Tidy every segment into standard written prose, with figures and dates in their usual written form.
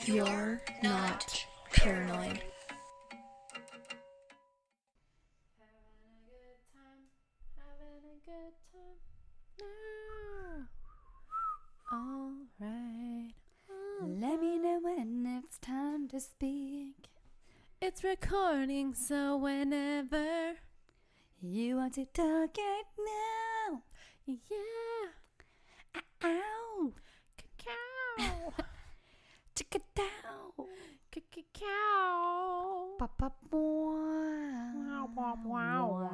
You're not paranoid. Having a good time now. All right. Let me know when it's time to speak. It's recording, so whenever You want to talk right now. yeah. Ow. Cacao. Chick it down. Cacao. Pop, pop, Wow, wow, wow.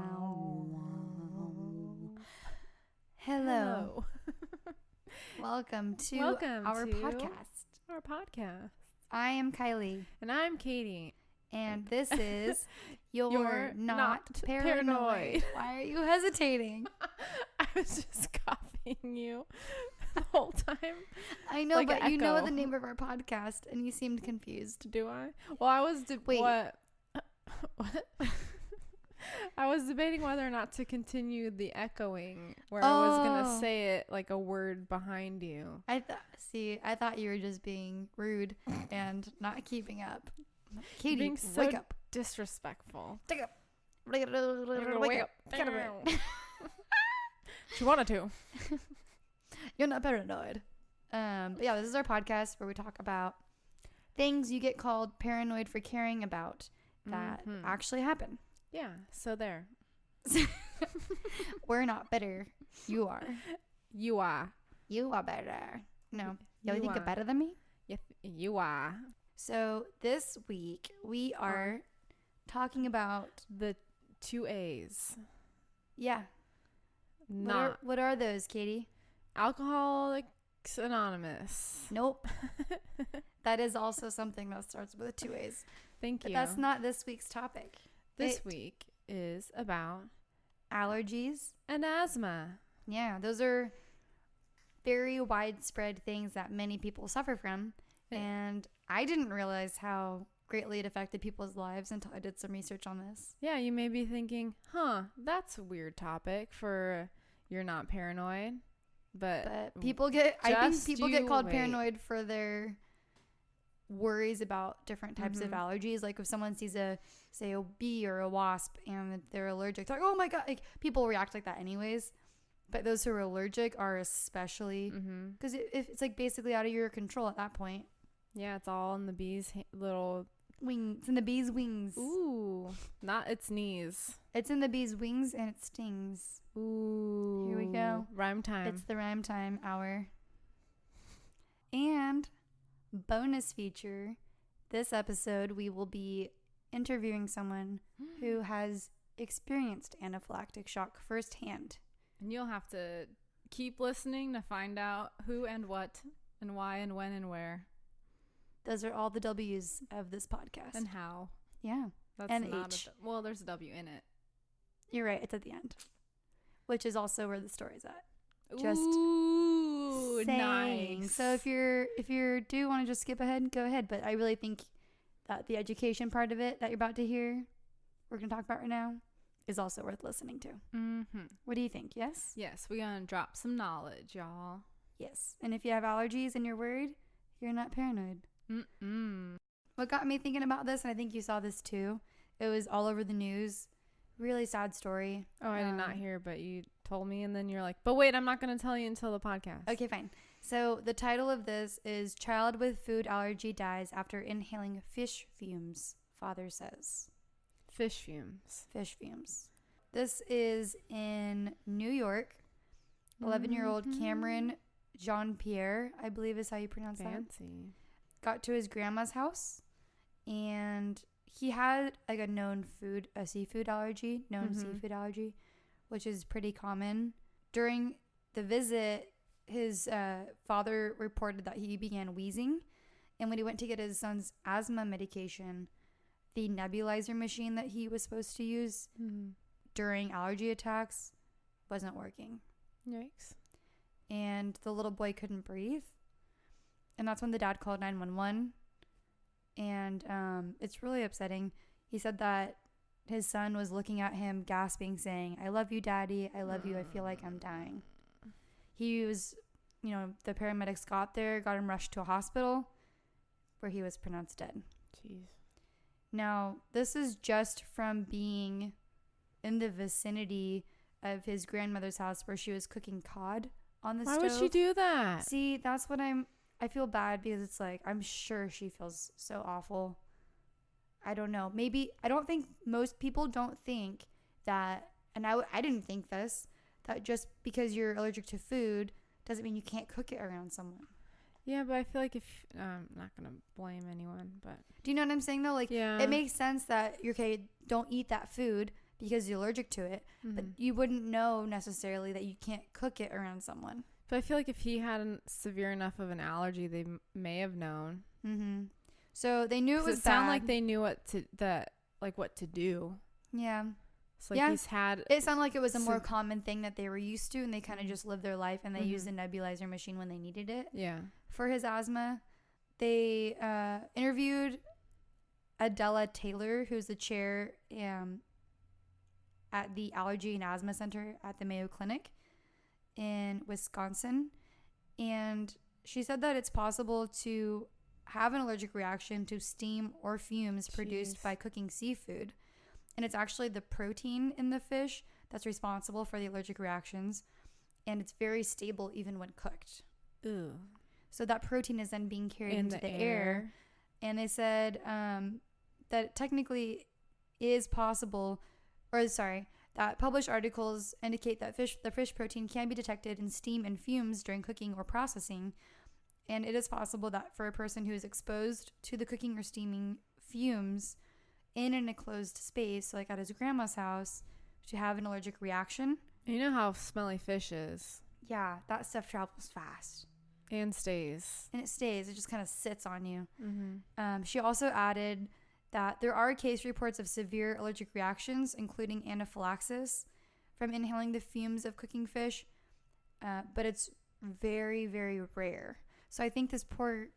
Hello. Welcome to our podcast. Our podcast. I am Kylie, And I'm Katie. and this is You're Not Not Paranoid. Paranoid. Why are you hesitating? I was just copying you the whole time. I know, Like but an you know echo. the name of our podcast, and you seemed confused. Do I? Well, I was Wait. What? I was debating whether or not to continue the echoing, where I was gonna Oh. say it like a word behind you. I thought you were just being rude and not keeping up. Katie, Being so wake up. Disrespectful. Wake up. Wake up. Get up. She wanted to. You're not paranoid. But yeah, this is our podcast where we talk about things you get called paranoid for caring about that Mhm. actually happen. Yeah. So there. We're not better. You are. You are. You are better. No. You You think you're are. better than me? You are. So this week we are talking about The 2 A's. yeah. Not What are those, Katie? Alcoholics Anonymous. Nope. That is also something that starts with 2 A's. Thank But you. that's not this week's topic. This week is about Allergies. an asthma. Yeah, those are very widespread things that many people suffer from. Yeah. And I didn't realize how greatly it affected people's lives until I did some research on this. Yeah, you may be thinking, that's a weird topic for You're Not Paranoid. But people get, I think just people you get called wait. paranoid for their worries about different types of allergies. Like if someone sees a bee or a wasp and they're allergic, they're like, oh my God, like people react like that anyways. But those who are allergic are especially, because it's like basically out of your control at that point. Yeah, it's all in the bee's little... Wings. It's in the bee's wings. Ooh, not its knees. It's in the bee's wings and it stings. Ooh. Here we go. Rhyme time. It's the rhyme time hour. And bonus feature, this episode we will be interviewing someone who has experienced anaphylactic shock firsthand. And you'll have to keep listening to find out who and what and why and when and where Those are all the W's of this podcast. and how. Yeah, That's and not H. well, there's a W in it. You're right. It's at the end, which is also where the story's at. Just Ooh, saying. nice. So if you do want to just skip ahead, go ahead. But I really think that the education part of it that you're about to hear, we're going to talk about right now, is also worth listening to. What do you think? Yes? Yes, we're going to drop some knowledge, y'all. Yes. And if you have allergies and you're worried, you're not paranoid. What got me thinking about this, and I think you saw this too, it was all over the news. Really sad story. Oh, I did not hear, but you told me, and then you're like, but wait, I'm not going to tell you until the podcast. Okay, fine. So the title of this is Child with Food Allergy Dies After Inhaling Fish Fumes, Father Says. Fish fumes. Fish fumes. This is in New York. 11-year-old Cameron Jean-Pierre, I believe is how you pronounce that. Fancy. Got to his grandma's house, and he had like a seafood allergy, which is pretty common. During the visit, his father reported that he began wheezing, and when he went to get his son's asthma medication, the nebulizer machine that he was supposed to use during allergy attacks wasn't working. Yikes. And the little boy couldn't breathe. And that's when the dad called 911. And it's really upsetting. He said that his son was looking at him, gasping, saying, "I love you, Daddy. I love you. I feel like I'm dying." He was, the paramedics got there, got him rushed to a hospital. where he was pronounced dead. Jeez. Now, this is just from being in the vicinity of his grandmother's house where she was cooking cod on the stove. Why would she do that? See, that's what I feel bad because it's like, I'm sure she feels so awful. I don't know. Maybe, I don't think most people don't think that, and I didn't think this, that just because you're allergic to food doesn't mean you can't cook it around someone. Yeah, but I feel like if, I'm not going to blame anyone, but. Do you know what I'm saying though? Like, yeah. It makes sense that you're okay, don't eat that food because you're allergic to it, but you wouldn't know necessarily that you can't cook it around someone. But I feel like if he had a severe enough of an allergy, they may have known. Mm-hmm. So they knew it was it sounded bad. like they knew what to do. Yeah. It's like he's had. It sounded like it was a more common thing that they were used to, and they kind of just lived their life, and they used the nebulizer machine when they needed it. Yeah. For his asthma, they interviewed Adela Taylor, who's the chair at the Allergy and Asthma Center at the Mayo Clinic in Wisconsin, and she said that it's possible to have an allergic reaction to steam or fumes produced by cooking seafood. And it's actually the protein in the fish that's responsible for the allergic reactions. And it's very stable even when cooked. Ooh. So that protein is then being carried into the air. And they said that it technically is possible, that published articles indicate that the fish protein can be detected in steam and fumes during cooking or processing. And it is possible that for a person who is exposed to the cooking or steaming fumes in an enclosed space, like at his grandma's house, to have an allergic reaction. You know how smelly fish is. Yeah, that stuff travels fast. And stays. And it stays. It just kind of sits on you. Mm-hmm. She also added that there are case reports of severe allergic reactions, including anaphylaxis, from inhaling the fumes of cooking fish, but it's very, very rare. So I think this poor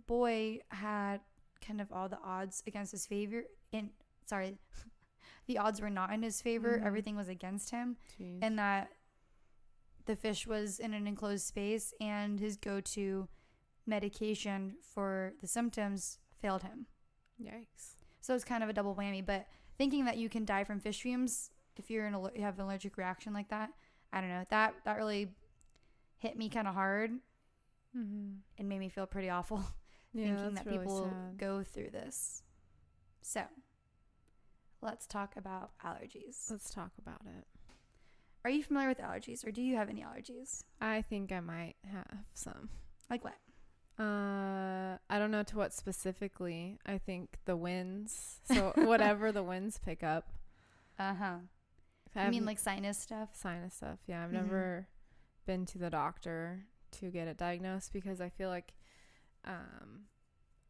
boy had kind of all the odds against his favor. The odds were not in his favor. Mm-hmm. Everything was against him. Jeez. And that the fish was in an enclosed space and his go-to medication for the symptoms failed him. Yikes. So it's kind of a double whammy. But thinking that you can die from fish fumes if you have an allergic reaction like that, I don't know. That really hit me kind of hard. Mm-hmm. And made me feel pretty awful thinking that really people sad. go through this. So, let's talk about allergies. Let's talk about it. Are you familiar with allergies, or do you have any allergies? I think I might have some. Like what? I don't know to what specifically. I think the winds. So whatever the winds pick up. Uh-huh. You mean like sinus stuff? Sinus stuff, yeah. I've never been to the doctor to get it diagnosed because I feel like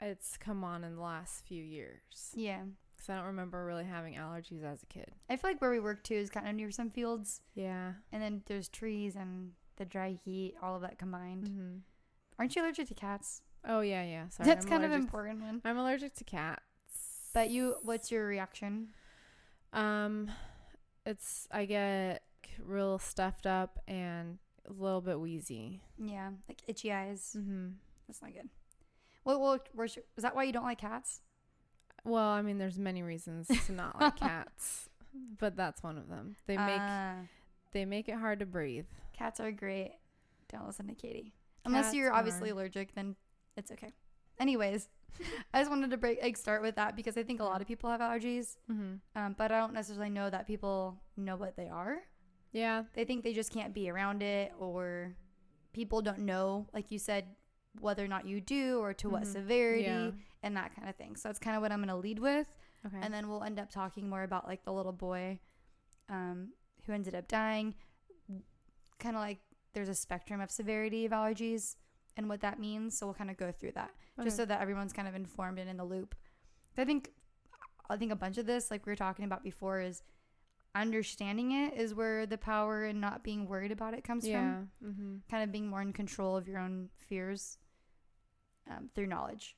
it's come on in the last few years. Yeah. Because I don't remember really having allergies as a kid. I feel like where we work too is kind of near some fields. Yeah. And then there's trees and the dry heat, all of that combined. Mm-hmm. Aren't you allergic to cats? Oh, yeah. Sorry. That's kind of an important one. I'm allergic to cats. But what's your reaction? I get real stuffed up and a little bit wheezy. Yeah, like itchy eyes. Mm-hmm. That's not good. Well, is that why you don't like cats? Well, I mean, there's many reasons to not like cats, but that's one of them. They make it hard to breathe. Cats are great. Don't listen to Katie. Unless you're obviously allergic, then it's okay. Anyways, I just wanted to start with that because I think a lot of people have allergies, but I don't necessarily know that people know what they are. Yeah. They think they just can't be around it, or people don't know, like you said, whether or not you do or to what severity and that kind of thing. So that's kind of what I'm going to lead with. Okay. And then we'll end up talking more about like the little boy who ended up dying. Kind of like there's a spectrum of severity of allergies and what that means. So we'll kind of go through that just so that everyone's kind of informed and in the loop. I think a bunch of this, like we were talking about before, is understanding it is where the power and not being worried about it comes from. Mm-hmm. Kind of being more in control of your own fears through knowledge.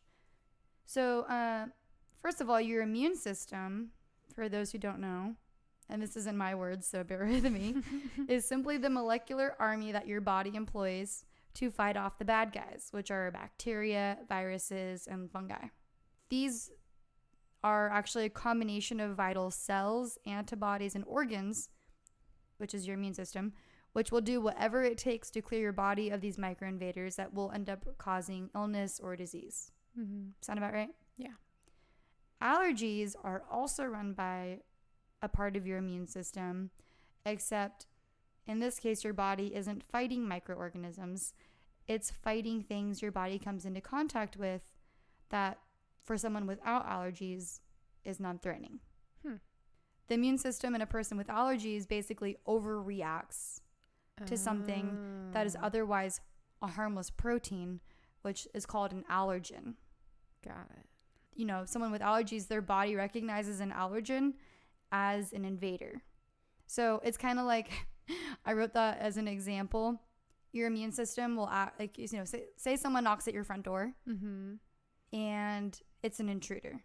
So first of all, your immune system, for those who don't know, and this isn't my words, so bear with me, is simply the molecular army that your body employs to fight off the bad guys, which are bacteria, viruses, and fungi. These are actually a combination of vital cells, antibodies, and organs, which is your immune system, which will do whatever it takes to clear your body of these microinvaders that will end up causing illness or disease. Sound about right? Yeah. Allergies are also run by a part of your immune system, except in this case, your body isn't fighting microorganisms. It's fighting things your body comes into contact with that, for someone without allergies, is non-threatening. The immune system in a person with allergies basically overreacts to something that is otherwise a harmless protein, which is called an allergen. Got it. You know, someone with allergies, their body recognizes an allergen as an invader. So it's kind of like, I wrote that as an example. Your immune system will act like, you know, say someone knocks at your front door and it's an intruder.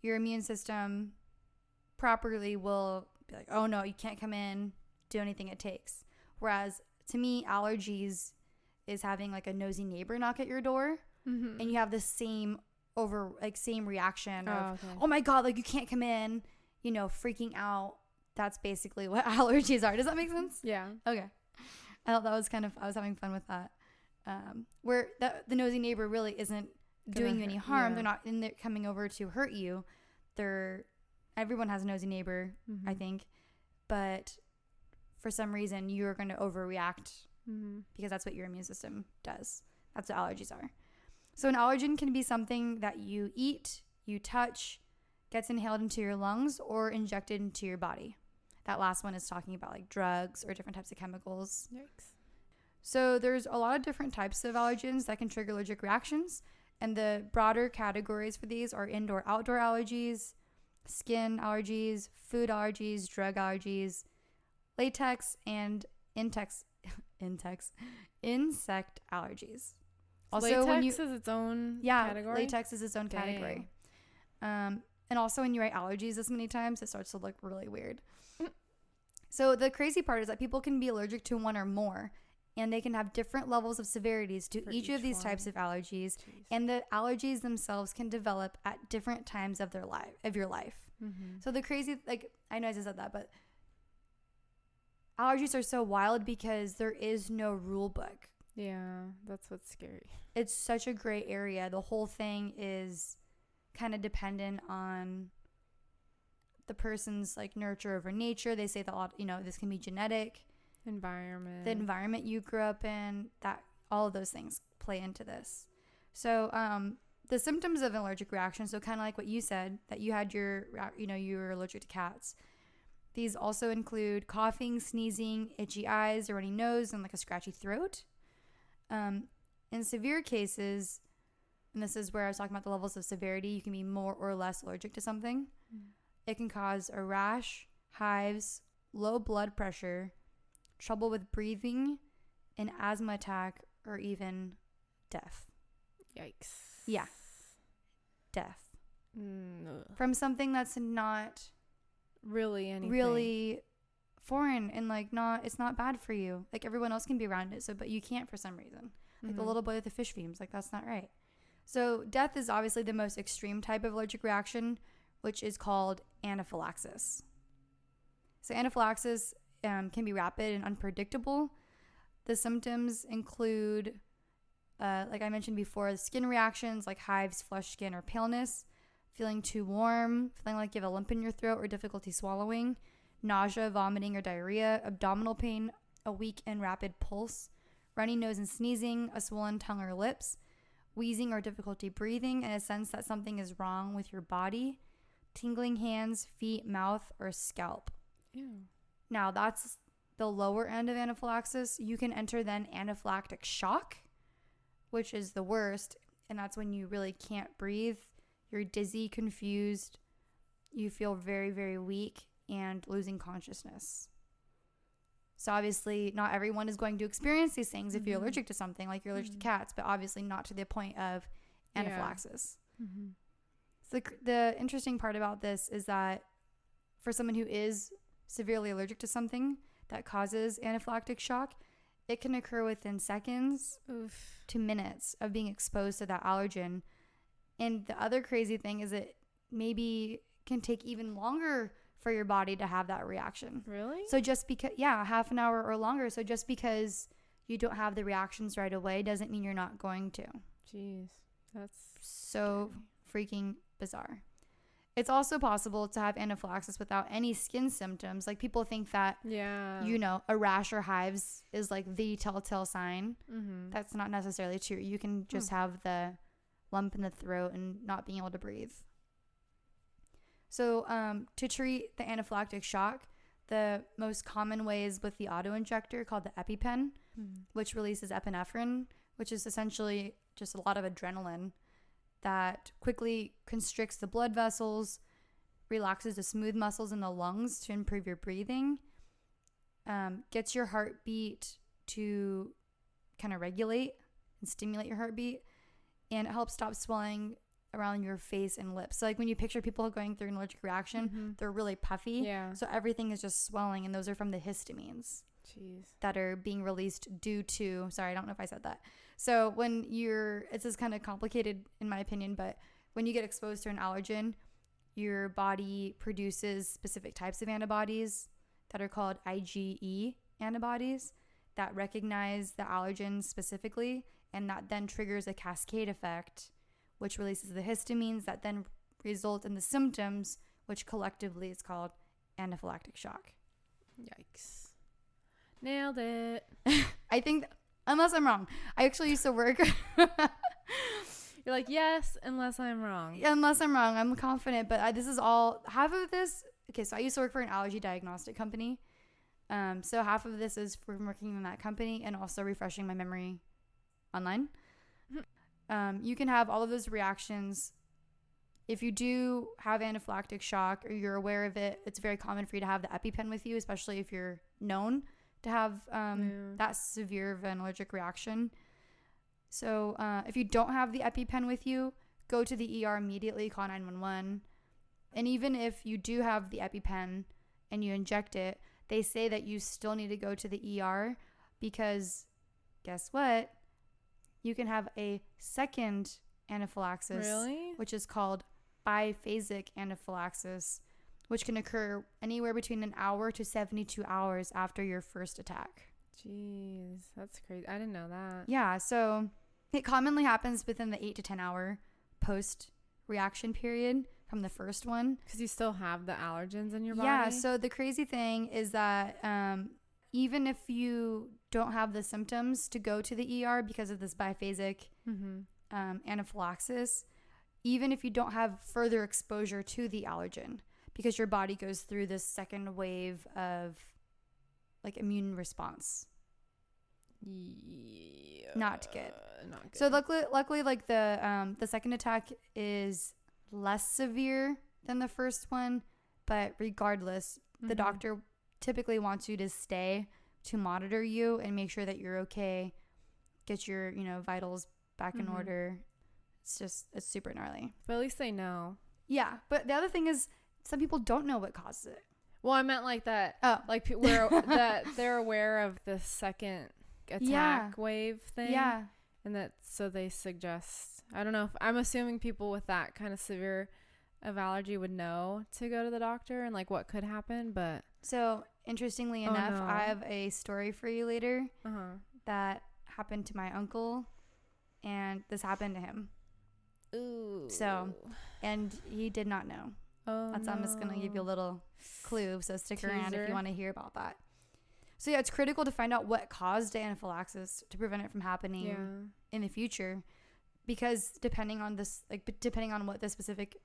Your immune system properly will be like, oh no, you can't come in, do anything it takes. Whereas to me, allergies is having like a nosy neighbor knock at your door and you have the same reaction of, oh my God, like you can't come in, you know, freaking out. That's basically what allergies are. Does that make sense? Yeah. Okay. I thought that was I was having fun with that. Where the nosy neighbor really isn't doing you any harm. They're not in there coming over to hurt you. Everyone has a nosy neighbor, I think. But for some reason, you're going to overreact because that's what your immune system does. That's what allergies are. So an allergen can be something that you eat, you touch, gets inhaled into your lungs, or injected into your body. That last one is talking about like drugs or different types of chemicals. Yikes. So there's a lot of different types of allergens that can trigger allergic reactions. And the broader categories for these are indoor-outdoor allergies, skin allergies, food allergies, drug allergies, latex, and insect allergies. Also, latex is its own category? Latex is its own category. And also when you write allergies this many times, it starts to look really weird. So the crazy part is that people can be allergic to one or more, and they can have different levels of severities to each of these types of allergies. Jeez. And the allergies themselves can develop at different times of your life. So the crazy, like, I know I just said that, but allergies are so wild because there is no rule book. Yeah, that's what's scary. It's such a gray area. The whole thing is kind of dependent on the person's like nurture over nature. They say that a lot, you know, this can be genetic, the environment you grew up in, that all of those things play into this. So the symptoms of an allergic reaction, so kind of like what you said, that you had you were allergic to cats. These also include coughing, sneezing, itchy eyes, a runny nose, and like a scratchy throat. In severe cases, and this is where I was talking about the levels of severity, you can be more or less allergic to something. It can cause a rash, hives, low blood pressure, trouble with breathing, an asthma attack, or even death. Yikes. Yeah. Death. From something that's not really anything. Really foreign and like it's not bad for you. Like everyone else can be around it, but you can't for some reason. Like the little boy with the fish fumes, like that's not right. So death is obviously the most extreme type of allergic reaction, which is called anaphylaxis. So anaphylaxis can be rapid and unpredictable. The symptoms include, like I mentioned before, skin reactions like hives, flushed skin, or paleness, feeling too warm, feeling like you have a lump in your throat or difficulty swallowing, nausea, vomiting, or diarrhea, abdominal pain, a weak and rapid pulse, runny nose and sneezing, a swollen tongue or lips, wheezing or difficulty breathing, and a sense that something is wrong with your body, tingling hands, feet, mouth, or scalp. Ew. Now, that's the lower end of anaphylaxis. You can enter then anaphylactic shock, which is the worst, and that's when you really can't breathe. You're dizzy, confused, you feel very, very weak, and losing consciousness. So obviously not everyone is going to experience these things if you're allergic to something, like you're allergic to cats, but obviously not to the point of anaphylaxis. So the interesting part about this is that for someone who is severely allergic to something that causes anaphylactic shock, it can occur within seconds Oof. to minutes of being exposed to that allergen. And the other crazy thing is it maybe can take even longer for your body to have that reaction. Really? So just because, half an hour or longer. So just because you don't have the reactions right away doesn't mean you're not going to. Jeez. That's so freaking bizarre. It's also possible to have anaphylaxis without any skin symptoms. Like people think that, a rash or hives is like the telltale sign. Mm-hmm. That's not necessarily true. You can just have the lump in the throat and not being able to breathe. So to treat the anaphylactic shock, the most common way is with the auto-injector called the EpiPen, which releases epinephrine, which is essentially just a lot of adrenaline that quickly constricts the blood vessels, relaxes the smooth muscles in the lungs to improve your breathing, gets your heartbeat to kind of regulate and stimulate your heartbeat, and it helps stop swelling around your face and lips. So like when you picture people going through an allergic reaction, they're really puffy. Yeah. So everything is just swelling, and those are from the histamines. Jeez. That are being released due to, sorry, I don't know if I said that. So when it's just kind of complicated in my opinion, but when you get exposed to an allergen, your body produces specific types of antibodies that are called IgE antibodies that recognize the allergen specifically, and that then triggers a cascade effect, which releases the histamines that then result in the symptoms, which collectively is called anaphylactic shock. Yikes. Nailed it. I think, unless I'm wrong. I actually used to work. You're like, yes, unless I'm wrong. Unless I'm wrong. I'm confident, but this is all, half of this, okay, so I used to work for an allergy diagnostic company. So half of this is from working in that company and also refreshing my memory online. You can have all of those reactions. If you do have anaphylactic shock or you're aware of it, it's very common for you to have the EpiPen with you, especially if you're known to have that severe of an allergic reaction. So if you don't have the EpiPen with you, go to the ER immediately, call 911. And even if you do have the EpiPen and you inject it, they say that you still need to go to the ER because guess what? You can have a second anaphylaxis, which is called biphasic anaphylaxis, which can occur anywhere between an hour to 72 hours after your first attack. Jeez, that's crazy. I didn't know that. Yeah, so it commonly happens within the 8 to 10 hour post-reaction period from the first one. Because you still have the allergens in your body? Yeah, so the crazy thing is that even if you don't have the symptoms to go to the ER because of this biphasic anaphylaxis, even if you don't have further exposure to the allergen, because your body goes through this second wave of like immune response. Yeah, not good. Not good. So luckily like the second attack is less severe than the first one, but regardless, the doctor typically wants you to stay to monitor you and make sure that you're okay, get your, vitals back in order. It's super gnarly. But at least they know. Yeah, but the other thing is some people don't know what causes it. Well, I meant like that. Oh, like that they're aware of the second attack wave thing. Yeah, and that so they suggest. I don't know if I'm assuming people with that kind of severe of allergy would know to go to the doctor and like what could happen, but so interestingly enough, I have a story for you later that happened to my uncle, and this happened to him. Ooh. So, and he did not know. I'm just going to give you a little clue, so stick around if you want to hear about that. So yeah, it's critical to find out what caused anaphylaxis to prevent it from happening in the future, because depending on what the specific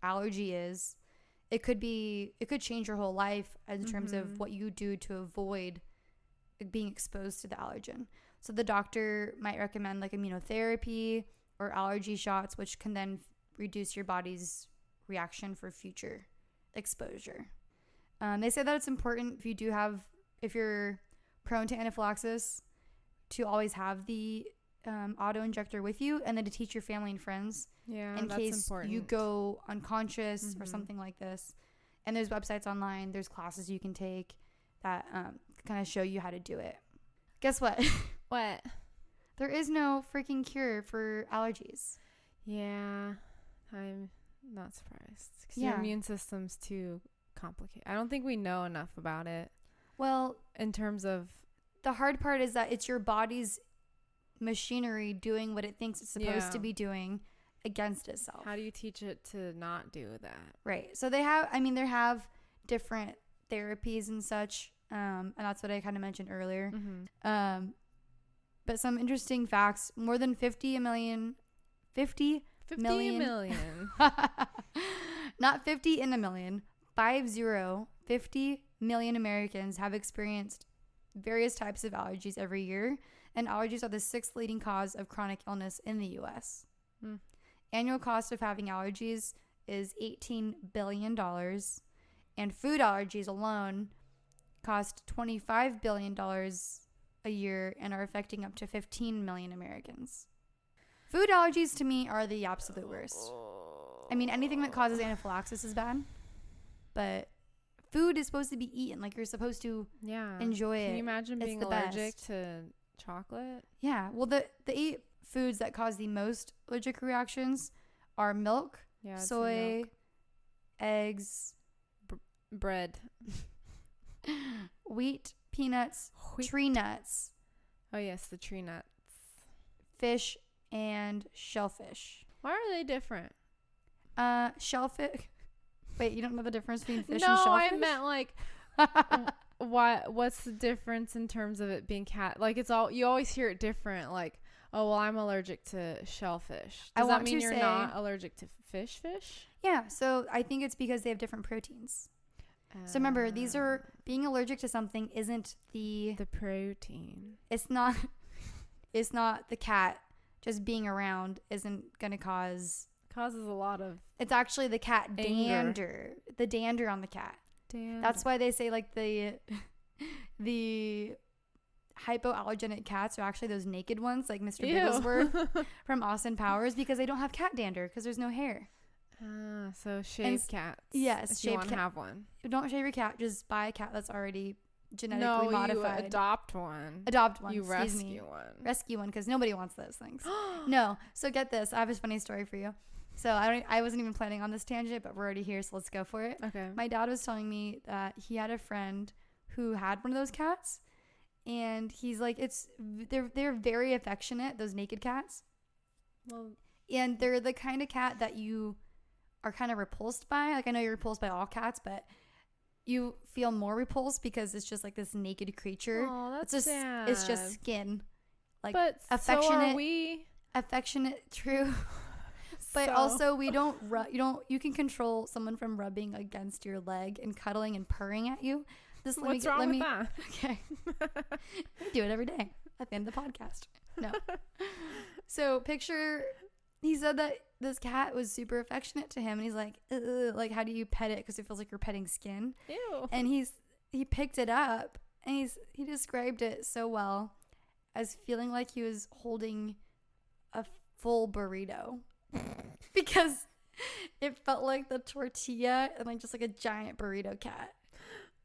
allergy is, it could change your whole life in terms of what you do to avoid being exposed to the allergen. So the doctor might recommend like immunotherapy or allergy shots, which can then reduce your body's reaction for future exposure. They say that it's important if you're prone to anaphylaxis, to always have the auto-injector with you, and then to teach your family and friends in case you go unconscious or something like this. And there's websites online, there's classes you can take that kind of show you how to do it. Guess what? What? There is no freaking cure for allergies. Yeah, I'm not surprised. 'Cause your immune system's too complicated. I don't think we know enough about it. Well, in terms of... The hard part is that it's your body's machinery doing what it thinks it's supposed to be doing against itself. How do you teach it to not do that? Right. So they have different therapies and such. And that's what I kind of mentioned earlier. Mm-hmm. But some interesting facts, more than 50 million, not 50 in a million, 50 million Americans have experienced various types of allergies every year. And allergies are the 6th leading cause of chronic illness in the U.S. Annual cost of having allergies is $18 billion. And food allergies alone cost $25 billion a year and are affecting up to 15 million Americans. Food allergies to me are the absolute worst. I mean, anything that causes anaphylaxis is bad, but food is supposed to be eaten. Like, you're supposed to enjoy it. Can you imagine being allergic to chocolate? Yeah. Well, the 8 foods that cause the most allergic reactions are milk, soy, eggs, bread, wheat, peanuts, tree nuts. Oh, yes, the tree nuts. Fish and shellfish. Why are they different? Shellfish. Wait, you don't know the difference between fish and shellfish? No, I meant like what's the difference in terms of it being cat? Like, it's all, you always hear it different. Like, oh, well, I'm allergic to shellfish. Does that mean you're not allergic to fish? Yeah, so I think it's because they have different proteins. So remember, these are, being allergic to something isn't the protein. It's not the cat just being around isn't going to causes a lot of... It's actually the cat dander. The dander on the cat. Dander. That's why they say, like, the hypoallergenic cats are actually those naked ones, like Mr. Bigglesworth from Austin Powers, because they don't have cat dander because there's no hair. So shaved cats. Yes, if you want to have one. Don't shave your cat. Just buy a cat that's already genetically modified. You adopt one. You rescue one. Rescue one, because nobody wants those things. No. So get this. I have a funny story for you. So I wasn't even planning on this tangent, but we're already here, so let's go for it. Okay. My dad was telling me that he had a friend who had one of those cats, and he's like, they're very affectionate, those naked cats. Well, and they're the kind of cat that you are kind of repulsed by. Like, I know you're repulsed by all cats, but you feel more repulsed because it's just like this naked creature. Oh, that's sad. It's just skin. Like, but affectionate. So are we. Affectionate, true. But also, you can control someone from rubbing against your leg and cuddling and purring at you. What's wrong with that? Okay. I do it every day at the end of the podcast. No. So he said that this cat was super affectionate to him, and he's like, like, how do you pet it? Because it feels like you're petting skin. Ew. And he picked it up, and he described it so well as feeling like he was holding a full burrito. Because it felt like the tortilla and like just like a giant burrito cat.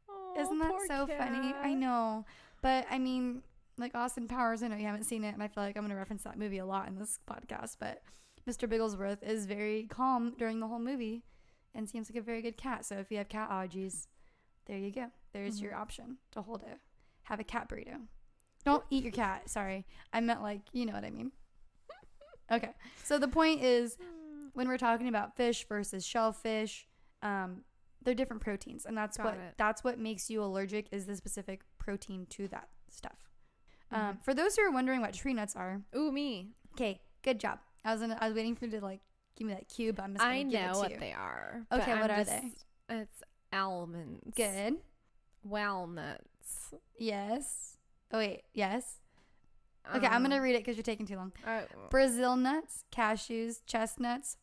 Oh, isn't that so funny? I know. But I mean, like Austin Powers, I know you haven't seen it, and I feel like I'm going to reference that movie a lot in this podcast, but Mr. Bigglesworth is very calm during the whole movie and seems like a very good cat. So if you have cat allergies, there you go. There's your option to have a cat burrito. Don't eat your cat. Sorry. I meant, like, you know what I mean. Okay. So the point is, when we're talking about fish versus shellfish, they're different proteins, and that's what makes you allergic, is the specific protein to that stuff. For those who are wondering what tree nuts are. Ooh, me. Okay, good job. I was waiting for you to, like, give me that cue, but I'm just going to give it to you. I know what they are. Okay, what are they? It's almonds. Good. Walnuts. Yes. Oh, wait. Yes. Okay, I'm going to read it because you're taking too long. Brazil nuts, cashews, chestnuts,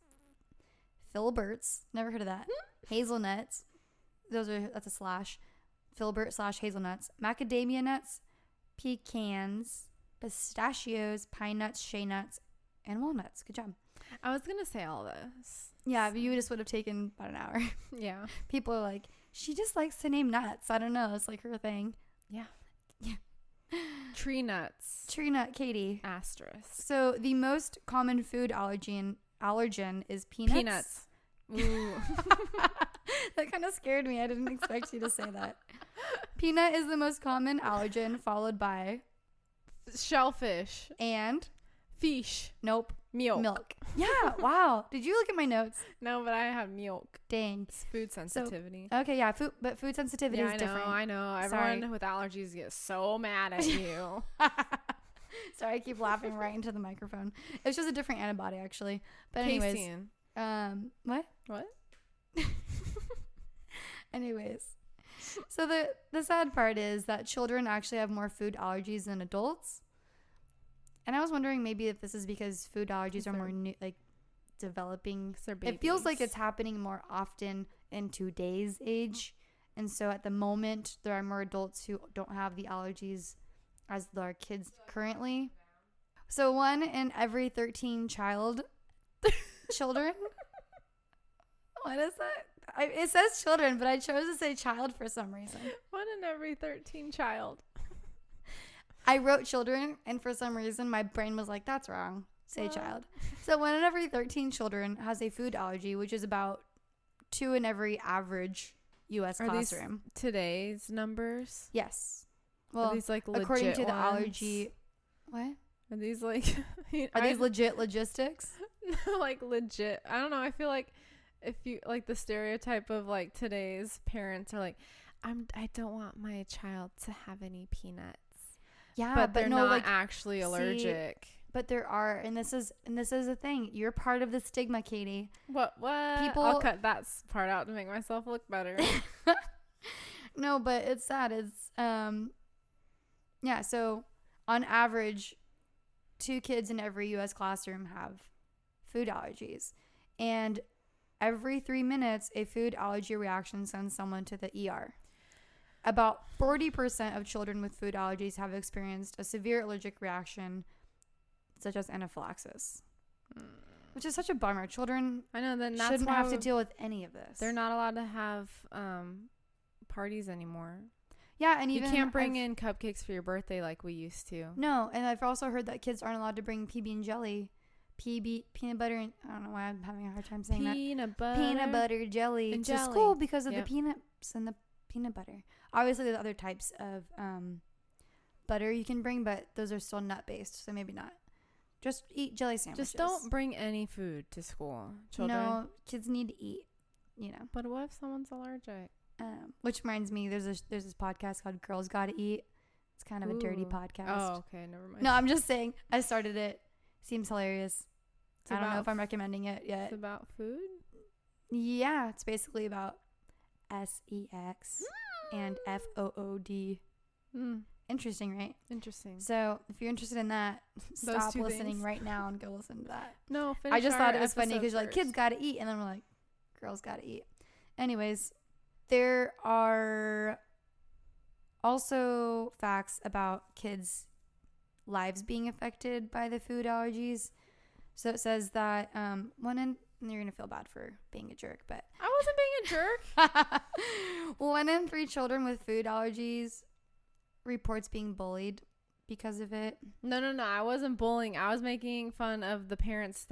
filberts. Never heard of that. Hazelnuts. That's a slash. Filbert/hazelnuts. Macadamia nuts, pecans, pistachios, pine nuts, shea nuts, and walnuts. Good job. I was going to say all this. Yeah, but you just would have taken about an hour. Yeah. People are like, she just likes to name nuts. I don't know. It's like her thing. Yeah. Yeah. Tree nuts. Tree nut, Katie. Asterisk. So the most common food allergen is peanuts. Peanuts. Ooh. That kind of scared me. I didn't expect you to say that. Peanut is the most common allergen, followed by shellfish and fish. Nope. Milk. Yeah. Wow. Did you look at my notes? No, but I have milk. Dang. It's food sensitivity. So, okay, yeah. Food sensitivity is different. I know. Everyone with allergies gets so mad at you. Sorry, I keep laughing right into the microphone. It's just a different antibody, actually. But anyways, Casein. What? Anyways, so the sad part is that children actually have more food allergies than adults. And I was wondering maybe if this is because food allergies are more new, like developing. It feels like it's happening more often in today's age. And so at the moment, there are more adults who don't have the allergies as there are kids currently. So 1 in every 13 children. What is that? It says children, but I chose to say child for some reason. 1 in every 13 child. I wrote children, and for some reason, my brain was like, that's wrong. Say child. So 1 in every 13 children has a food allergy, which is about 2 in every average U.S. classroom. These today's numbers? Yes. Well, are these like legit according to the ones? allergy. What? Are these like... Are these legit logistics? No, like legit. I don't know. I feel like if you like the stereotype of like today's parents are like, I don't want my child to have any peanuts. Yeah, but they're not like, actually allergic. But there are, and this is a thing. You're part of the stigma, Katie. What? I'll cut that part out to make myself look better. No, but it's sad. It's yeah. So on average, 2 kids in every U.S. classroom have food allergies, and every 3 minutes, a food allergy reaction sends someone to the ER. About 40% of children with food allergies have experienced a severe allergic reaction, such as anaphylaxis, which is such a bummer. Children shouldn't have to deal with any of this. They're not allowed to have parties anymore. Yeah, and even you can't bring in cupcakes for your birthday like we used to. No, and I've also heard that kids aren't allowed to bring PB and jelly. Peanut butter, and I don't know why I'm having a hard time saying peanut butter jelly to school because of the peanuts and the peanut butter. Obviously, there's other types of butter you can bring, but those are still nut based, so maybe not. Just eat jelly sandwiches. Just don't bring any food to school, children. No, kids need to eat, you know. But what if someone's allergic? Which reminds me, there's this podcast called Girls Gotta Eat. It's kind of a dirty podcast. Oh, okay, never mind. No, I'm just saying. I started it. Seems hilarious. I don't know if I'm recommending it yet. It's about food? Yeah, it's basically about sex and food. Interesting, right? Interesting. So if you're interested in that, stop listening right now and go listen to that. No, I just thought it was funny because you're like, kids gotta eat, and then we're like, girls gotta eat. Anyways, there are also facts about kids' lives being affected by the food allergies. So it says that and you're gonna feel bad for being a jerk, but I wasn't being a jerk. 1 in 3 children with food allergies reports being bullied because of it. No, I wasn't bullying. I was making fun of the parents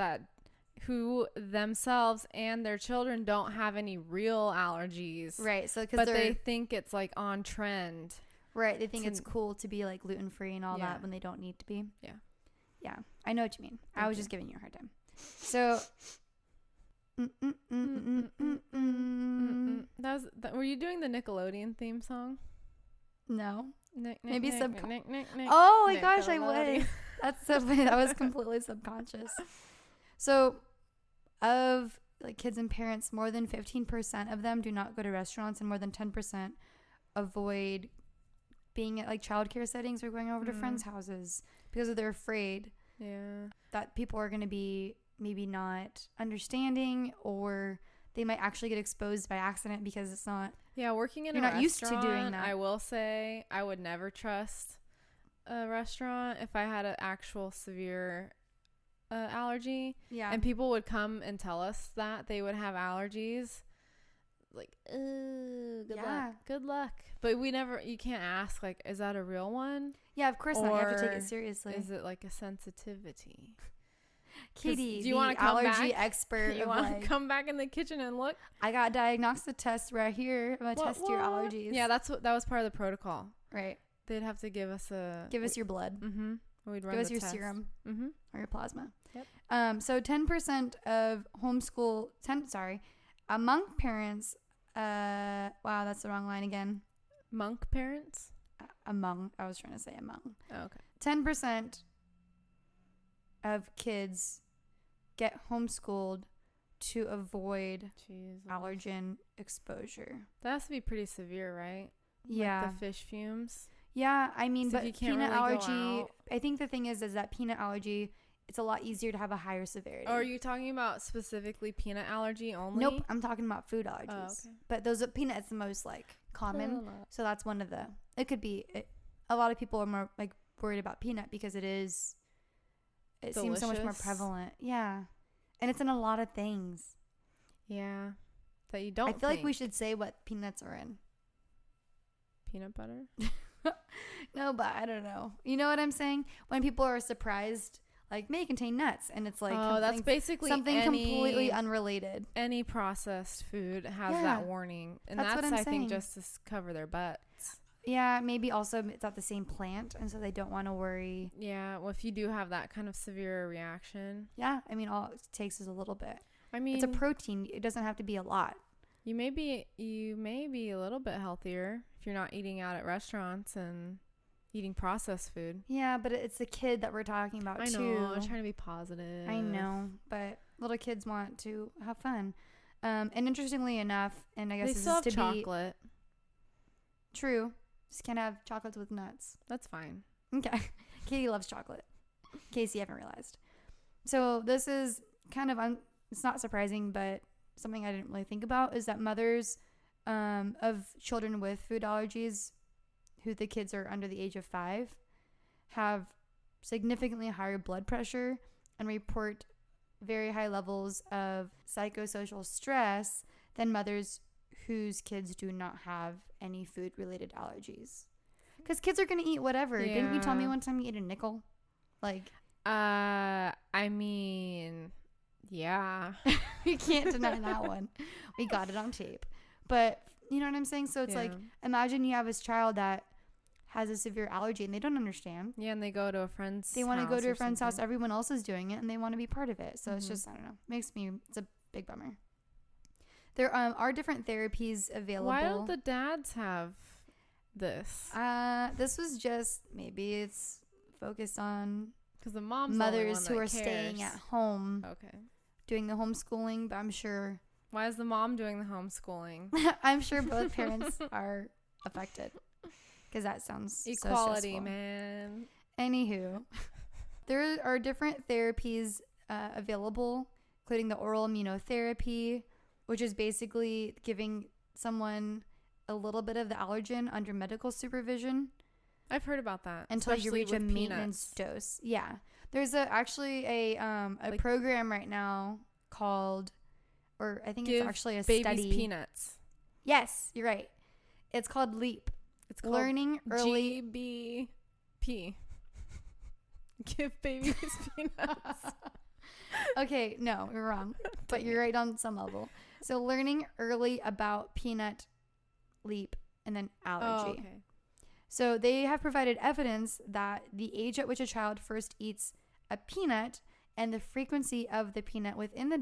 who themselves and their children don't have any real allergies. Right. So but they think it's like on trend. Right. They think it's cool to be like gluten free and all that when they don't need to be. Yeah. Yeah. I know what you mean. I was just giving you a hard time. So. Were you doing the Nickelodeon theme song? No. Maybe oh my gosh, I was. That's so funny. That was completely subconscious. So, of like kids and parents, more than 15% of them do not go to restaurants, and more than 10% avoid being at like childcare settings or going over to friends' houses because they're afraid that people are going to be maybe not understanding, or they might actually get exposed by accident because it's not. Yeah, working in a restaurant, used to doing that. I will say I would never trust a restaurant if I had an actual severe allergy. Yeah. And people would come and tell us that they would have allergies. Like, good luck. But you can't ask, like, is that a real one? Yeah, of course not. You have to take it seriously. Is it like a sensitivity? Katie, do you want to come allergy back? expert? You want to come back in the kitchen and look? I got a diagnostic test right here. I'm gonna test your allergies. Yeah, that was part of the protocol. Right. They'd have to give us your blood. Mm-hmm. We'd run give us your test. serum. Mm-hmm. Or your plasma. Yep. So 10% of among parents. Wow, that's the wrong line again. Monk parents. Among. I was trying to say among. Oh, okay. 10% of kids get homeschooled to avoid allergen exposure. That has to be pretty severe, right? Yeah. Like the fish fumes. Yeah, I mean, so but peanut allergy, I think the thing is that peanut allergy, it's a lot easier to have a higher severity. Or are you talking about specifically peanut allergy only? Nope, I'm talking about food allergies. Oh, okay. But those are peanuts the most like common. So that's one of the, it could be, a lot of people are more like worried about peanut because it seems so much more prevalent. Yeah. And it's in a lot of things. Yeah. That you don't I feel like we should say what peanuts are in. Peanut butter? No, but I don't know. You know what I'm saying? When people are surprised, like, may contain nuts, and it's like, that's basically something completely unrelated. Any processed food has that warning, and that's what I'm I saying. think just to cover their butts. Yeah, maybe also it's not the same plant, and so they don't want to worry. Yeah, well, if you do have that kind of severe reaction. Yeah, I mean, all it takes is a little bit. I mean, it's a protein. It doesn't have to be a lot. You may be a little bit healthier if you're not eating out at restaurants and eating processed food. Yeah, but it's the kid that we're talking about too. I know. I'm trying to be positive. I know, but little kids want to have fun. And interestingly enough, and I guess they this still is have to chocolate. Be true. Just can't have chocolates with nuts. That's fine. Okay. Katie loves chocolate. In case you haven't realized. So this is kind of it's not surprising, but something I didn't really think about is that mothers of children with food allergies who the kids are under the age of 5 have significantly higher blood pressure and report very high levels of psychosocial stress than mothers whose kids do not have any food-related allergies. Because kids are going to eat whatever. Yeah. Didn't you tell me one time you ate a nickel? Like, I mean, yeah. You can't deny that one. We got it on tape. But you know what I'm saying? So it's like, imagine you have this child that has a severe allergy and they don't understand. Yeah, and they go to a friend's They want to go to a friend's house. Everyone else is doing it and they want to be part of it. So it's just, I don't know. It's a big bummer. There are different therapies available. Why don't the dads have this? This was just, maybe it's focused on because the mom's mothers the who are cares. Staying at home. Okay. Doing the homeschooling, but I'm sure. Why is the mom doing the homeschooling? I'm sure both parents are affected. Because that sounds equality, so man. Anywho, there are different therapies available, including the oral immunotherapy, which is basically giving someone a little bit of the allergen under medical supervision. I've heard about that. Until you reach a maintenance dose. Yeah. There's actually a like program right now called, or I think it's actually a babies study. Peanuts. Yes, you're right. It's called LEAP. It's called Learning Early GBP. Give babies peanuts. Okay, no, you're wrong. But you're right on some level. So learning early about peanut, LEAP, and then allergy. Oh, okay. So they have provided evidence that the age at which a child first eats a peanut and the frequency of the peanut within the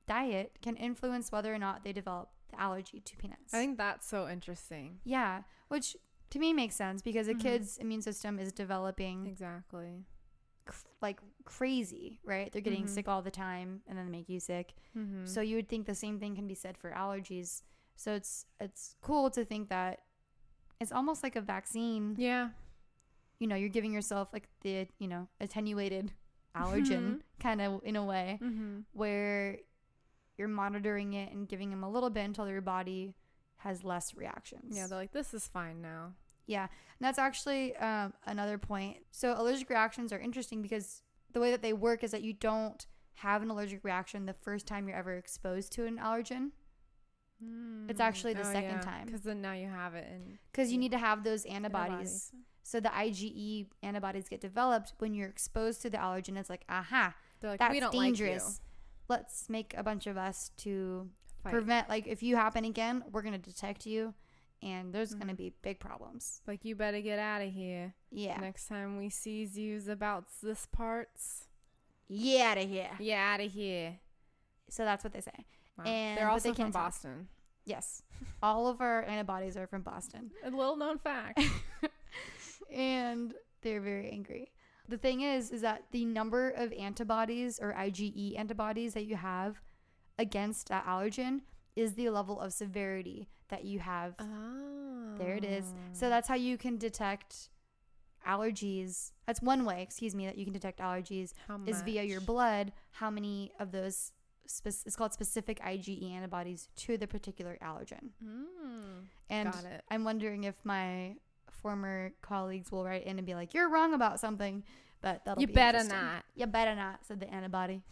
diet can influence whether or not they develop the allergy to peanuts. I think that's so interesting. Yeah, which to me makes sense because a kid's immune system is developing exactly like crazy, right? They're getting sick all the time and then they make you sick. So you would think the same thing can be said for allergies. So it's cool to think that it's almost like a vaccine. Yeah. You know, you're giving yourself like the, attenuated allergen kind of in a way where you're monitoring it and giving them a little bit until your body has less reactions. Yeah, they're like, this is fine now. Yeah. And that's actually another point. So allergic reactions are interesting because the way that they work is that you don't have an allergic reaction the first time you're ever exposed to an allergen. It's actually the second time. Because then now you have it. Because you need to have those antibodies. So the IgE antibodies get developed when you're exposed to the allergen. It's like, aha, They're like, that's we don't dangerous. like you. Let's make a bunch of us to Fight. prevent, like, if you happen again, we're going to detect you, and there's going to be big problems. Like, you better get out of here. Yeah. Next time we sees yous about this parts. Yeah, out of here. Yeah, out of here. So that's what they say. Wow. And They're also they from can't talk. Boston. Yes. All of our antibodies are from Boston. A little known fact. And they're very angry. The thing is that the number of antibodies or IgE antibodies that you have against that allergen is the level of severity that you have. Oh. There it is. So that's how you can detect allergies. That's one way, that you can detect allergies is via your blood. How many of those, it's called specific IgE antibodies to the particular allergen. And got it. I'm wondering if my former colleagues will write in and be like, you're wrong about something, but that'll be interesting. You better not, said the antibody.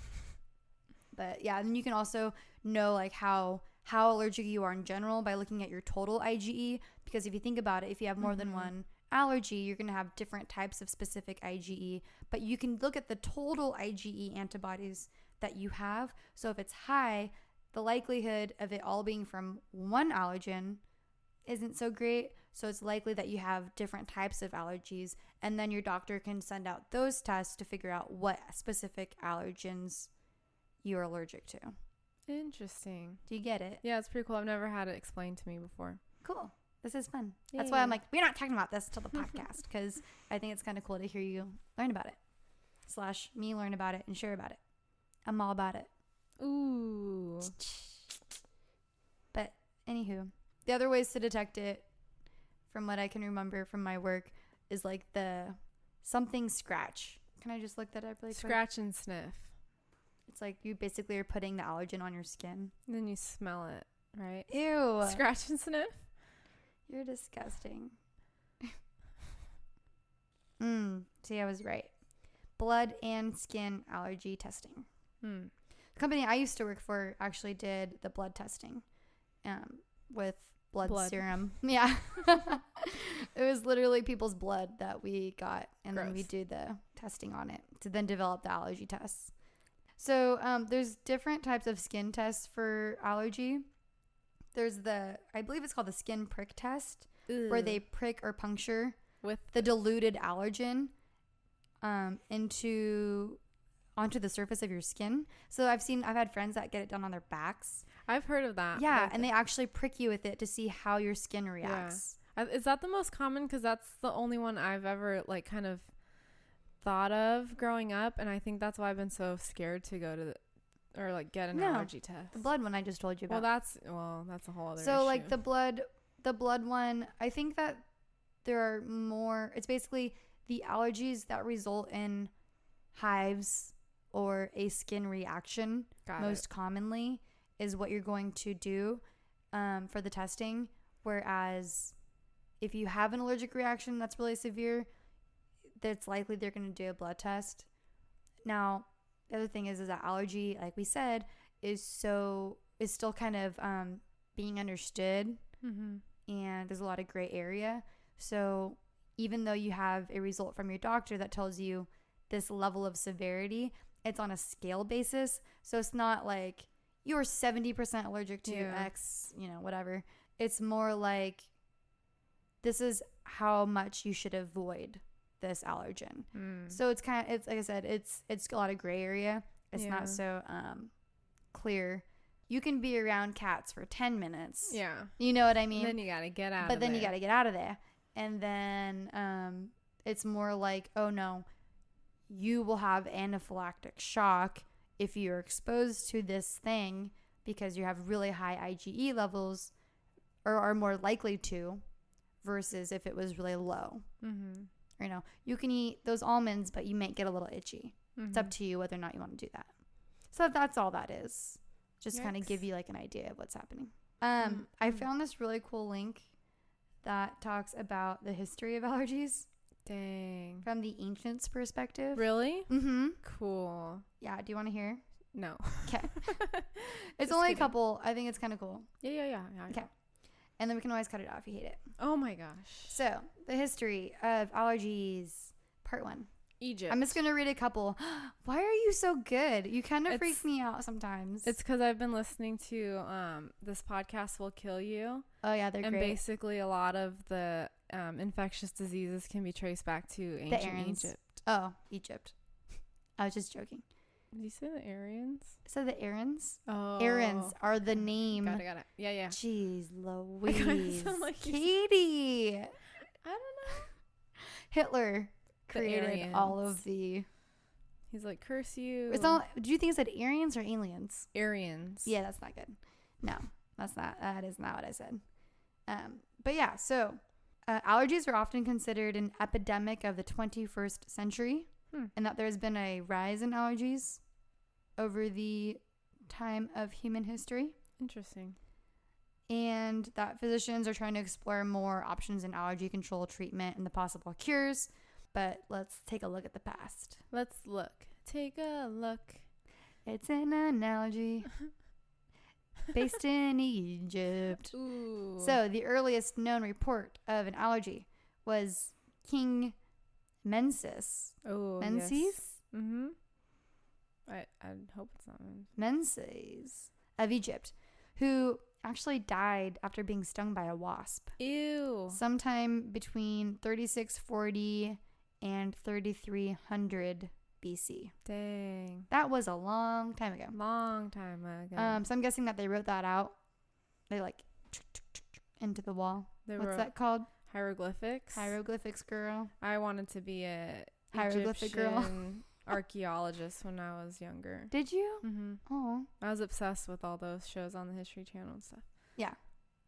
But yeah, and you can also know like how allergic you are in general by looking at your total IgE, because if you think about it, if you have more than one allergy, you're going to have different types of specific IgE, but you can look at the total IgE antibodies that you have. So if it's high, the likelihood of it all being from one allergen isn't so great. So it's likely that you have different types of allergies, and then your doctor can send out those tests to figure out what specific allergens you're allergic to. Interesting. Do you get it? Yeah, it's pretty cool. I've never had it explained to me before. Cool. This is fun. Yay. That's why I'm like, we're not talking about this till the podcast, because I think it's kind of cool to hear you learn about it. / me learn about it and share about it. I'm all about it. Ooh. But anywho, the other ways to detect it, from what I can remember from my work, is like the something scratch. Can I just look that up really quick? Scratch and sniff. It's like you basically are putting the allergen on your skin. And then you smell it, right? Ew. Scratch and sniff? You're disgusting. See, I was right. Blood and skin allergy testing. The company I used to work for actually did the blood testing with blood serum. Yeah. It was literally people's blood that we got, and then we do the testing on it to then develop the allergy tests. So there's different types of skin tests for allergy. There's I believe it's called the skin prick test, where they prick or puncture with the diluted allergen onto the surface of your skin. So I've had friends that get it done on their backs. I've heard of that. Yeah, and they actually prick you with it to see how your skin reacts. Yeah. Is that the most common? Because that's the only one I've ever like kind of thought of growing up, and I think that's why I've been so scared to go to get an allergy test. The blood one I just told you about. That's a whole other issue. So like the blood one, I think that there are more. It's basically the allergies that result in hives or a skin reaction. Most commonly is what you're going to do for the testing. Whereas if you have an allergic reaction that's really severe, that's likely they're going to do a blood test. Now, the other thing is that allergy, like we said, is still kind of being understood, and there's a lot of gray area. So even though you have a result from your doctor that tells you this level of severity, it's on a scale basis. So it's not like you're 70% allergic to X, whatever. It's more like this is how much you should avoid this allergen. So it's like I said, it's a lot of gray area. It's not so clear. You can be around cats for 10 minutes. Yeah. You know what I mean? And then you got to get out But then you got to get out of there. And then it's more like, oh no, you will have anaphylactic shock if you're exposed to this thing because you have really high IgE levels, or are more likely to, versus if it was really low. You can eat those almonds, but you might get a little itchy. It's up to you whether or not you want to do that. So that's all that is. Just kind of give you like an idea of what's happening. I found this really cool link that talks about the history of allergies. Dang. From the ancients' perspective. Really? Mm-hmm. Cool. Yeah. Do you want to hear? No. Okay. It's only a couple. I think it's kind of cool. Yeah. Okay. And then we can always cut it off if you hate it. Oh my gosh. So, the history of allergies, part 1. Egypt. I'm just going to read a couple. Why are you so good? You kind of freak me out sometimes. It's because I've been listening to This Podcast Will Kill You. Oh, yeah, they're great. And basically a lot of the infectious diseases can be traced back to ancient Egypt. Oh, Egypt. I was just joking. Did you say the Aryans? So the Aryans? Oh. Aryans are the name. Got it. Yeah. Jeez Louise. Like Katie. I don't know. Hitler created all of the... He's like, curse you. It's all. Do you think it said Aryans or aliens? Aryans. Yeah, that's not good. No, that's not. That is not what I said. But yeah, so allergies are often considered an epidemic of the 21st century, and that there's been a rise in allergies over the time of human history. Interesting. And that physicians are trying to explore more options in allergy control, treatment, and the possible cures. But let's take a look at the past. Let's look. Take a look. It's an analogy based in Egypt. Ooh. So the earliest known report of an allergy was King Menses. Oh, Menses? Yes. Mm-hmm. I hope it's not Menses of Egypt, who actually died after being stung by a wasp. Ew. Sometime between 3640 and 3300 BC. Dang. That was a long time ago. Long time ago. So I'm guessing that they wrote that out. They like into the wall. What's that called? Hieroglyphics. Hieroglyphics, girl. I wanted to be a hieroglyphic girl. Archaeologist when I was younger. Did you? Mm-hmm. Oh. I was obsessed with all those shows on the History Channel and stuff. Yeah.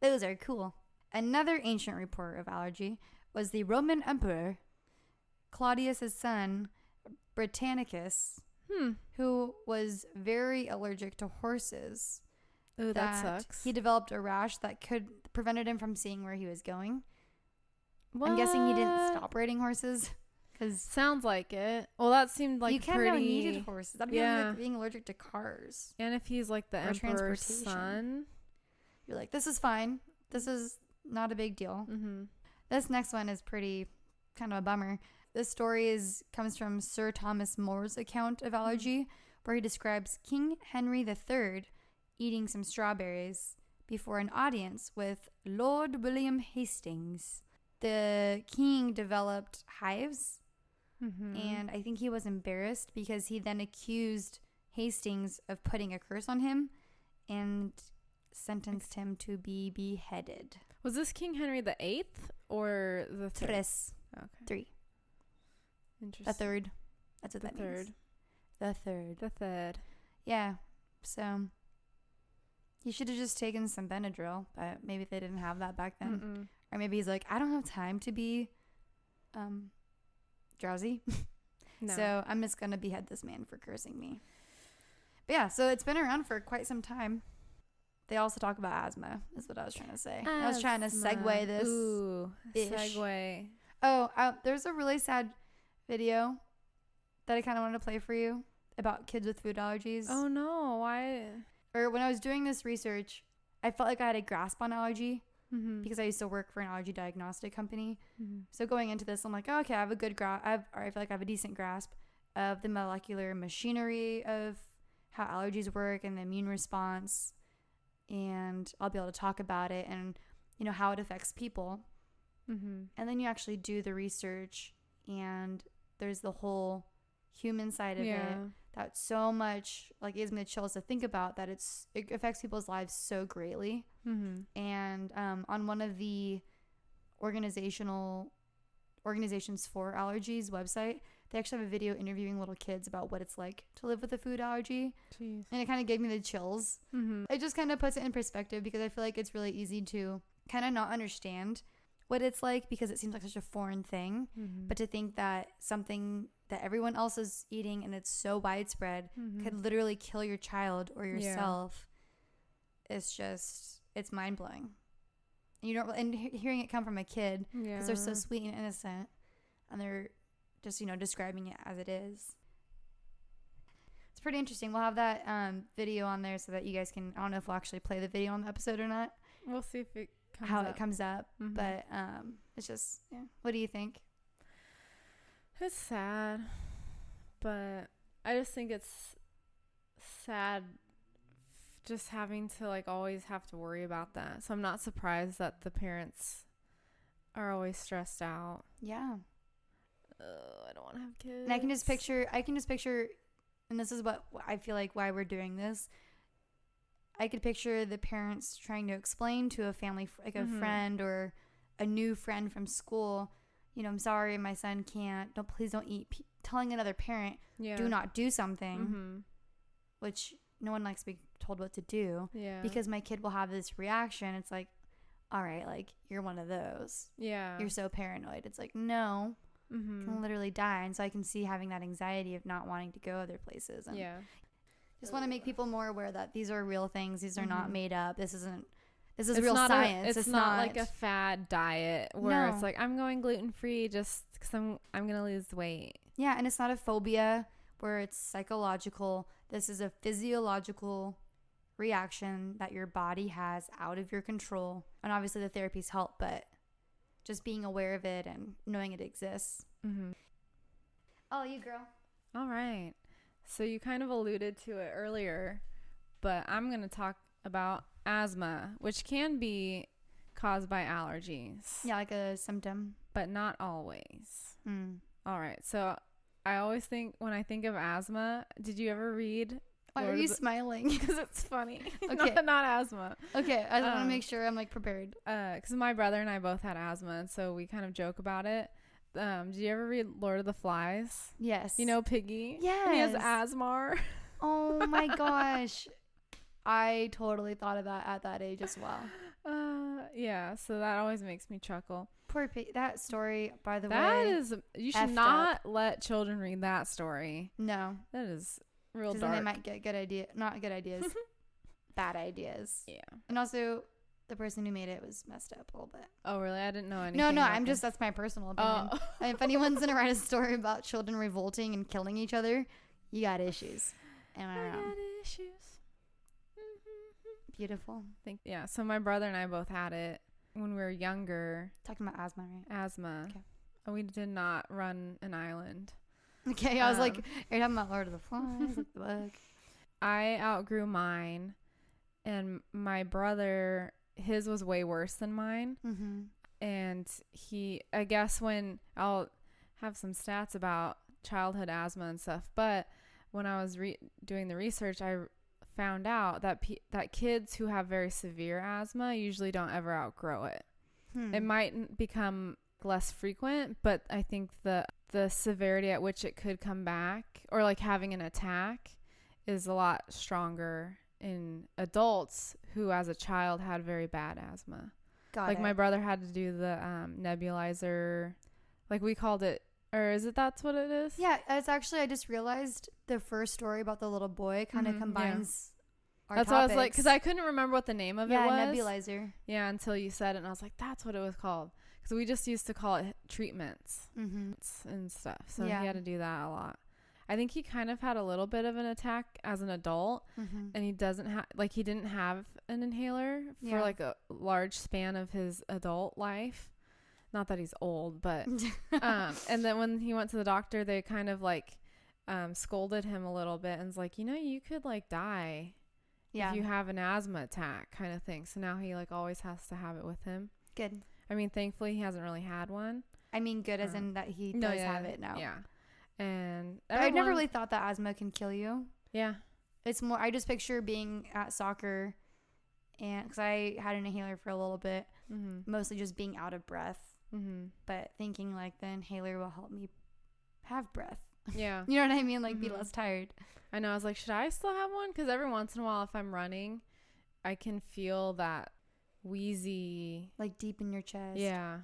Those are cool. Another ancient report of allergy was the Roman Emperor Claudius's son, Britannicus, who was very allergic to horses. Oh, that sucks. He developed a rash that prevented him from seeing where he was going. What? I'm guessing he didn't stop riding horses. Sounds like it. Well, that seemed like you kind of needed horses. That'd be like being allergic to cars. And if he's like the emperor's son, you're like, this is fine. This is not a big deal. Mm-hmm. This next one is pretty kind of a bummer. This story comes from Sir Thomas More's account of allergy, where he describes King Henry III eating some strawberries before an audience with Lord William Hastings. The king developed hives. Mm-hmm. And I think he was embarrassed because he then accused Hastings of putting a curse on him and sentenced him to be beheaded. Was this King Henry VIII or the third? Tres. Okay. 3. Interesting. The third. That's what that means. The third. Yeah. So he should have just taken some Benadryl, but maybe they didn't have that back then. Mm-mm. Or maybe he's like, I don't have time to be drowsy. No. So I'm just going to behead this man for cursing me. But yeah, so it's been around for quite some time. They also talk about asthma, is what I was trying to say. Asthma. I was trying to segue this. Ooh, segue. Oh, there's a really sad video that I kind of wanted to play for you about kids with food allergies. Oh, no. Why? Or when I was doing this research, I felt like I had a grasp on allergy. Mm-hmm. Because I used to work for an allergy diagnostic company. Mm-hmm. So going into this, I'm like, oh, okay, I have a good grasp. I feel like I have a decent grasp of the molecular machinery of how allergies work and the immune response. And I'll be able to talk about it and, how it affects people. Mm-hmm. And then you actually do the research and there's the whole human side of it. That's so much, like, gives me the chills to think about that it affects people's lives so greatly. Mm-hmm. And on one of the organizations for allergies website, they actually have a video interviewing little kids about what it's like to live with a food allergy. Jeez. And it kind of gave me the chills. Mm-hmm. It just kind of puts it in perspective because I feel like it's really easy to kind of not understand what it's like because it seems like such a foreign thing. Mm-hmm. But to think that something that everyone else is eating and it's so widespread could literally kill your child or yourself, it's mind-blowing. And hearing it come from a kid because they're so sweet and innocent and they're just describing it as it is. It's pretty interesting. We'll have that video on there so that you guys can, I don't know if we'll actually play the video on the episode or not. We'll see if it it comes up. But it's just, yeah. What do you think? It's sad, but I just think it's sad just having to like always have to worry about that. So I'm not surprised that the parents are always stressed out. Yeah. I don't want to have kids. And I can just picture, and this is what I feel like why we're doing this. I could picture the parents trying to explain to a family, like a friend or a new friend from school, you know, I'm sorry, my son can't. Please don't eat. Telling another parent, do not do something, which no one likes to be told what to do. Yeah. Because my kid will have this reaction. It's like, all right, like you're one of those. Yeah. You're so paranoid. It's like, no, can literally die. And so I can see having that anxiety of not wanting to go other places. And just want to make people more aware that these are real things. These are not made up. This is real science. It's not like a fad diet where it's like, I'm going gluten-free just because I'm going to lose weight. Yeah, and it's not a phobia where it's psychological. This is a physiological reaction that your body has out of your control. And obviously the therapies help, but just being aware of it and knowing it exists. Oh, you girl. All right. So you kind of alluded to it earlier, but I'm going to talk about asthma, which can be caused by allergies. Yeah, like a symptom. But not always. All right. So I always think, when I think of asthma, did you ever read? Why are you smiling? Because it's funny. Okay. not asthma. Okay. I want to make sure I'm like prepared. Because my brother and I both had asthma, and so we kind of joke about it. Did you ever read Lord of the Flies? Yes. You know Piggy? Yes. And he has asthma. Oh my gosh. I totally thought of that at that age as well. Yeah, so that always makes me chuckle. Poor Piggy. That story, by the way. You should not up. let children read that story. No. That is real dark. Then they might get not good ideas, bad ideas. Yeah. And also, the person who made it was messed up a little bit. Oh, really? I didn't know anything. No, that's my personal opinion. Oh. If anyone's going to write a story about children revolting and killing each other, you got issues. Am I wrong? Got issues. Beautiful. Yeah, so my brother and I both had it when we were younger. Talking about asthma, right? Asthma. Okay. We did not run an island. Okay, I was like, are you talking about Lord of the Flies, like the book? I outgrew mine, and my brother, his was way worse than mine. And I guess when I'll have some stats about childhood asthma and stuff, but when I was doing the research, I found out that that kids who have very severe asthma usually don't ever outgrow it. It might become less frequent, but I think the severity at which it could come back, or like having an attack, is a lot stronger in adults who as a child had very bad asthma. My brother had to do the nebulizer, like we called it, or that's what it is? Yeah, it's actually, I just realized the first story about the little boy kind of combines our That's topics. What I was like, because I couldn't remember what the name of it was. Yeah, nebulizer. Yeah, until you said it, and I was like, that's what it was called. Because we just used to call it treatments and stuff. So he had to do that a lot. I think he kind of had a little bit of an attack as an adult, and he didn't have an inhaler for like a large span of his adult life. Not that he's old, but and then when he went to the doctor, they kind of like scolded him a little bit and was like, you could like die if you have an asthma attack, kind of thing. So now he like always has to have it with him. Good. I mean, thankfully he hasn't really had one. I mean, good as in that he does have it now. Yeah. And I never really thought that asthma can kill you. Yeah. It's more, I just picture being at soccer, and because I had an inhaler for a little bit, mostly just being out of breath. But thinking like the inhaler will help me have breath. Yeah. You know what I mean? Like be less tired. I know. I was like, should I still have one? Because every once in a while, if I'm running, I can feel that wheezy, like deep in your chest. Yeah.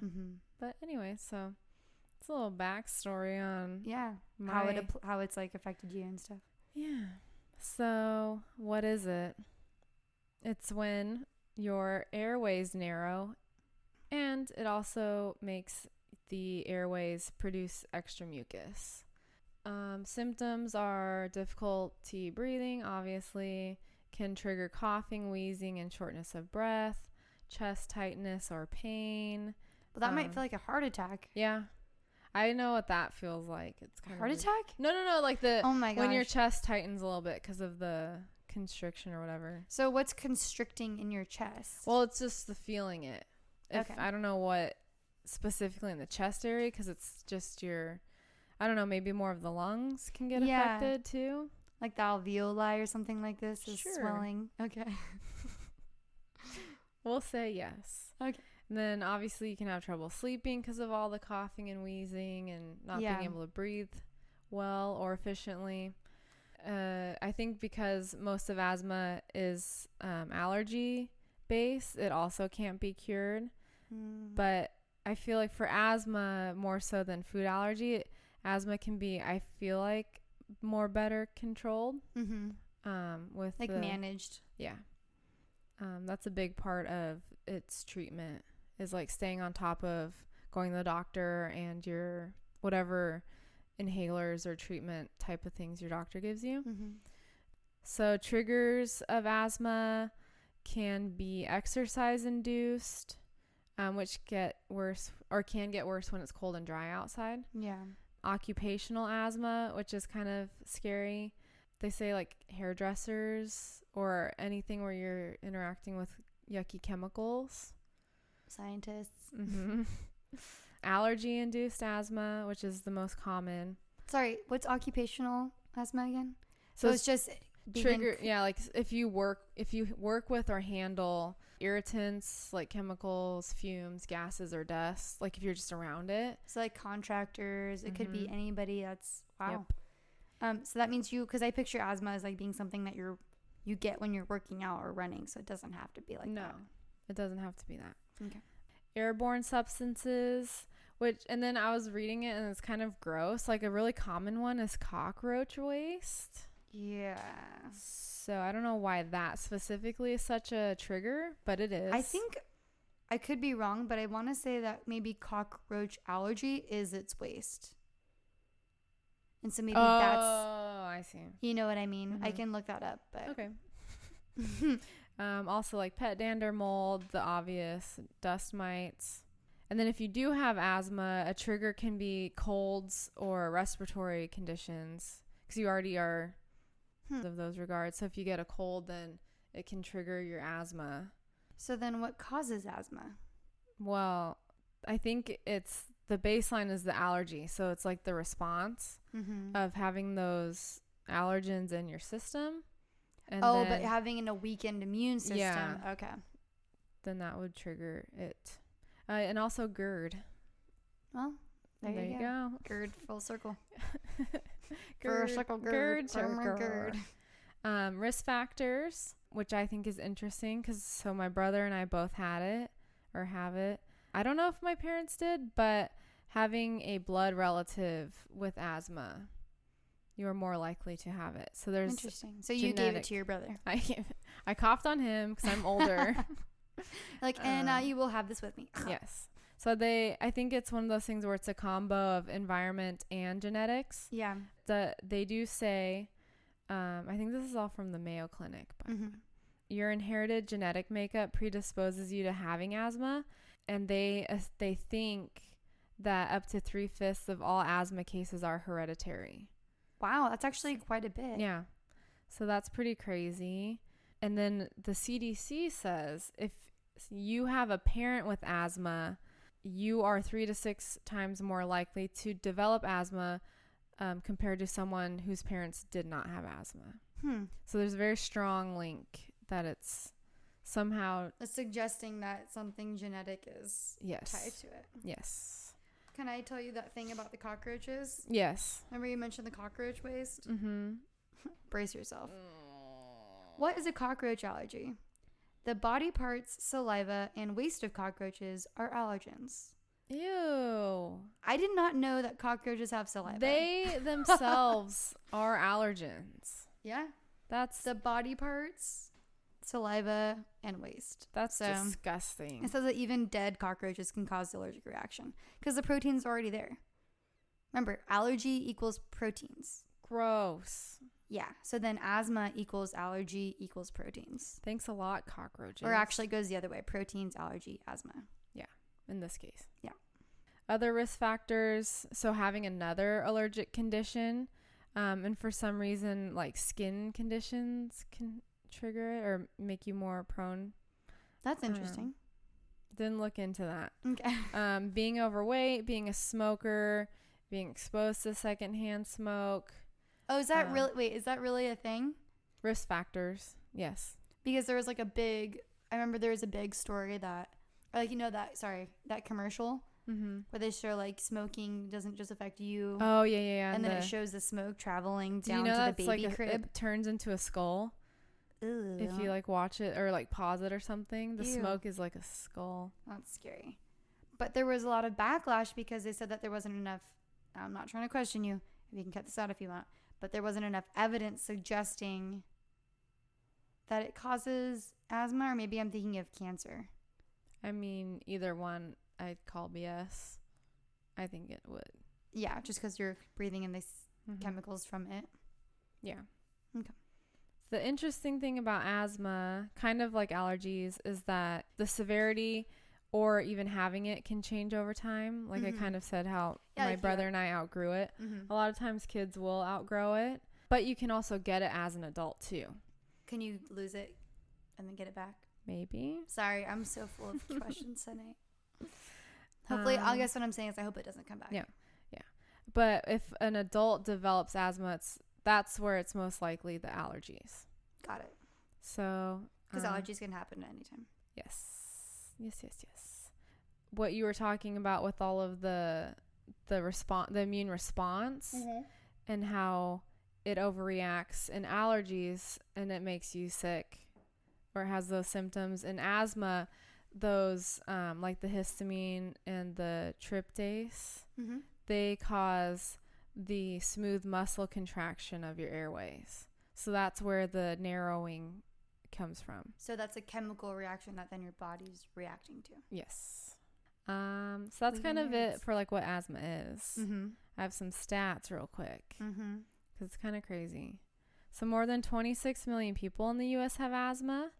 But anyway, so it's a little backstory on how it's like affected you and stuff. Yeah. So what is it? It's when your airways narrow, and it also makes the airways produce extra mucus. Symptoms are difficulty breathing, obviously, can trigger coughing, wheezing, and shortness of breath, chest tightness or pain. Well, that might feel like a heart attack. Yeah. I know what that feels like. It's kind heart of attack? No, like oh my gosh. when your chest tightens a little bit because of the constriction or whatever. So what's constricting in your chest? Well, it's just the feeling it. Okay. I don't know what specifically in the chest area, because it's just I don't know, maybe more of the lungs can get affected too. Like the alveoli or something like this is swelling. Okay. We'll say yes. Okay. And then obviously you can have trouble sleeping because of all the coughing and wheezing and not being able to breathe well or efficiently. I think because most of asthma is allergy based, it also can't be cured. But I feel like for asthma, more so than food allergy, asthma can be, I feel like, more better controlled. With like managed. Yeah. That's a big part of its treatment, is like staying on top of going to the doctor and your whatever inhalers or treatment type of things your doctor gives you. So triggers of asthma can be exercise induced, which get worse or can get worse when it's cold and dry outside. Yeah. Occupational asthma, which is kind of scary. They say like hairdressers or anything where you're interacting with yucky chemicals. Scientists. Allergy-induced asthma, which is the most common. Sorry, what's occupational asthma again? So it's just trigger. Yeah, like if you work with or handle irritants like chemicals, fumes, gases, or dust, like if you're just around it. So like contractors, it could be anybody that's wow. Yep. So that means because I picture asthma as like being something that you get when you're working out or running, so it doesn't have to be like that. No, it doesn't have to be that. Okay. Airborne substances, and then I was reading it and it's kind of gross. Like a really common one is cockroach waste. Yeah. So I don't know why that specifically is such a trigger, but it is. I think I could be wrong, but I want to say that maybe cockroach allergy is its waste. And so maybe that's... Oh, I see. You know what I mean? I can look that up, but... Okay. Also like pet dander, mold, the obvious, dust mites. And then if you do have asthma, a trigger can be colds or respiratory conditions, because you already are of those regards. So if you get a cold, then it can trigger your asthma. So then what causes asthma? Well, I think it's the baseline is the allergy. So it's like the response of having those allergens in your system. And but having a weakened immune system. Yeah. Okay. Then that would trigger it. And also GERD. Well, there you go. GERD, full circle. GERD, circle, GERD. GERD. Risk factors, which I think is interesting because my brother and I both had it or have it. I don't know if my parents did, but having a blood relative with asthma, you are more likely to have it. So there's interesting. So you gave it to your brother. I coughed on him because I'm older. And you will have this with me. Yes. So I think it's one of those things where it's a combo of environment and genetics. Yeah. They do say, I think this is all from the Mayo Clinic, but your inherited genetic makeup predisposes you to having asthma, and they think that up to 3/5 of all asthma cases are hereditary. Wow, that's actually quite a bit. Yeah. So that's pretty crazy. And then the CDC says if you have a parent with asthma, you are 3 to 6 times more likely to develop asthma compared to someone whose parents did not have asthma. So there's a very strong link that it's somehow... It's suggesting that something genetic is tied to it. Yes. Can I tell you that thing about the cockroaches? Yes. Remember you mentioned the cockroach waste? Brace yourself. Oh. What is a cockroach allergy? The body parts, saliva, and waste of cockroaches are allergens. Ew. I did not know that cockroaches have saliva. They themselves are allergens. Yeah. That's the body parts, saliva, and waste. That's disgusting. It says that even dead cockroaches can cause the allergic reaction because the protein's already there. Remember, allergy equals proteins. Gross. Yeah. So then asthma equals allergy equals proteins. Thanks a lot, cockroaches. Or actually it goes the other way. Proteins, allergy, asthma. Yeah, in this case. Yeah. Other risk factors. So having another allergic condition, and for some reason, like skin conditions can trigger it or make you more prone. That's interesting. Didn't look into that. Okay. Being overweight, being a smoker, being exposed to secondhand smoke. Oh, is that is that really a thing? Risk factors. Yes. Because there was like I remember there was a big story that, or like, that commercial where they show like smoking doesn't just affect you. Oh, yeah. And then it shows the smoke traveling down to the baby crib. It turns into a skull. Ew. If you like watch it or like pause it or something, the Ew. smoke is like a skull. That's scary. But there was a lot of backlash because they said that there wasn't enough. I'm not trying to question you. You can cut this out if you want. But there wasn't enough evidence suggesting that it causes asthma, or maybe I'm thinking of cancer. I mean, either one I'd call BS. I think it would. Yeah, just because you're breathing in these chemicals from it. Yeah. Okay. The interesting thing about asthma, kind of like allergies, is that the severity or even having it can change over time. Like I kind of said how my brother and I outgrew it. A lot of times kids will outgrow it, but you can also get it as an adult too. Can you lose it and then get it back? Maybe. Sorry, I'm so full of questions tonight. Hopefully, I guess what I'm saying is I hope it doesn't come back. Yeah. But if an adult develops asthma, that's where it's most likely the allergies. Got it. So. Because allergies can happen at any time. Yes. What you were talking about with all of the immune response, and how it overreacts in allergies and it makes you sick or has those symptoms. In asthma, those like the histamine and the tryptase, they cause the smooth muscle contraction of your airways. So that's where the narrowing comes from. So that's a chemical reaction that then your body's reacting to. Yes. So that's kind of it for like what asthma is. I have some stats real quick because it's kind of crazy. So more than 26 million people in the U.S. have asthma.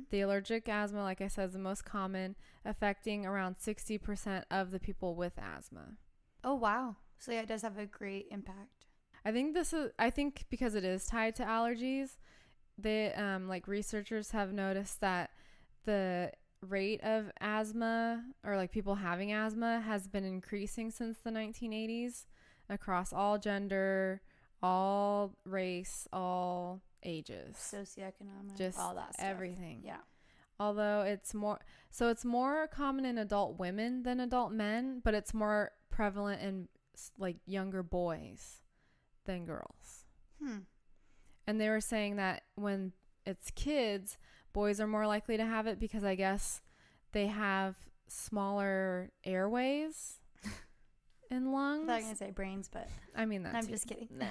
The allergic asthma, like I said, is the most common, affecting around 60% of the people with asthma. Oh, wow. So yeah, it does have a great impact. I think because it is tied to allergies, they like researchers have noticed that the rate of asthma, or like people having asthma, has been increasing since the 1980s across all gender, all race, all ages, socioeconomic, just all that stuff. Everything. Yeah. Although it's more common in adult women than adult men, but it's more prevalent in like younger boys than girls. And they were saying that when it's kids, boys are more likely to have it because I guess they have smaller airways and lungs. I thought you were going to say brains, but I mean that. I'm just kidding. Nah.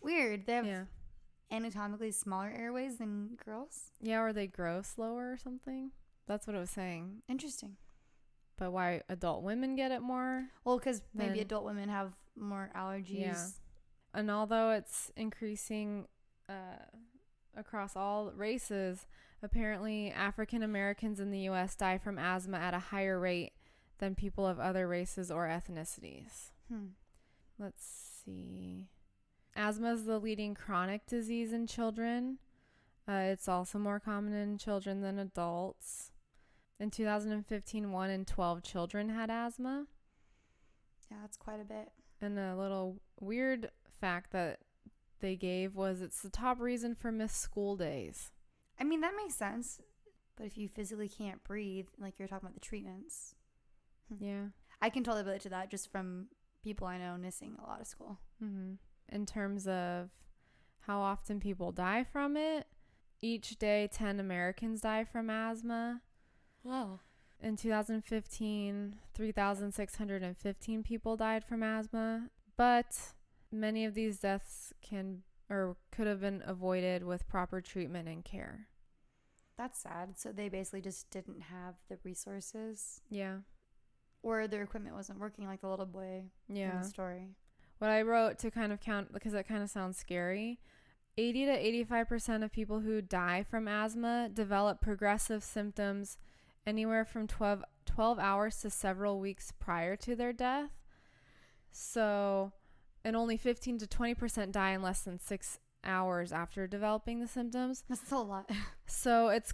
Weird. They have Yeah. anatomically smaller airways than girls. Yeah, or they grow slower or something. That's what it was saying. Interesting. But why adult women get it more? Well, because maybe adult women have more allergies. Yeah. And although it's increasing across all races, apparently African Americans in the U.S. die from asthma at a higher rate than people of other races or ethnicities. Let's see. Asthma is the leading chronic disease in children. It's also more common in children than adults. In 2015, 1 in 12 children had asthma. Yeah, that's quite a bit. And a little weird fact that they gave was it's the top reason for missed school days. I mean, that makes sense. But if you physically can't breathe, like you're talking about the treatments. Yeah. I can totally relate to that just from people I know missing a lot of school. In terms of how often people die from it, each day 10 Americans die from asthma. Wow. In 2015, 3,615 people died from asthma, but many of these deaths could have been avoided with proper treatment and care. That's sad. So they basically just didn't have the resources. Yeah. Or their equipment wasn't working, like the little boy in the story. What I wrote to kind of count, because that kind of sounds scary, 80 to 85% of people who die from asthma develop progressive symptoms anywhere from 12 hours to several weeks prior to their death. So, and only 15 to 20% die in less than 6 hours after developing the symptoms. That's still a lot. So it's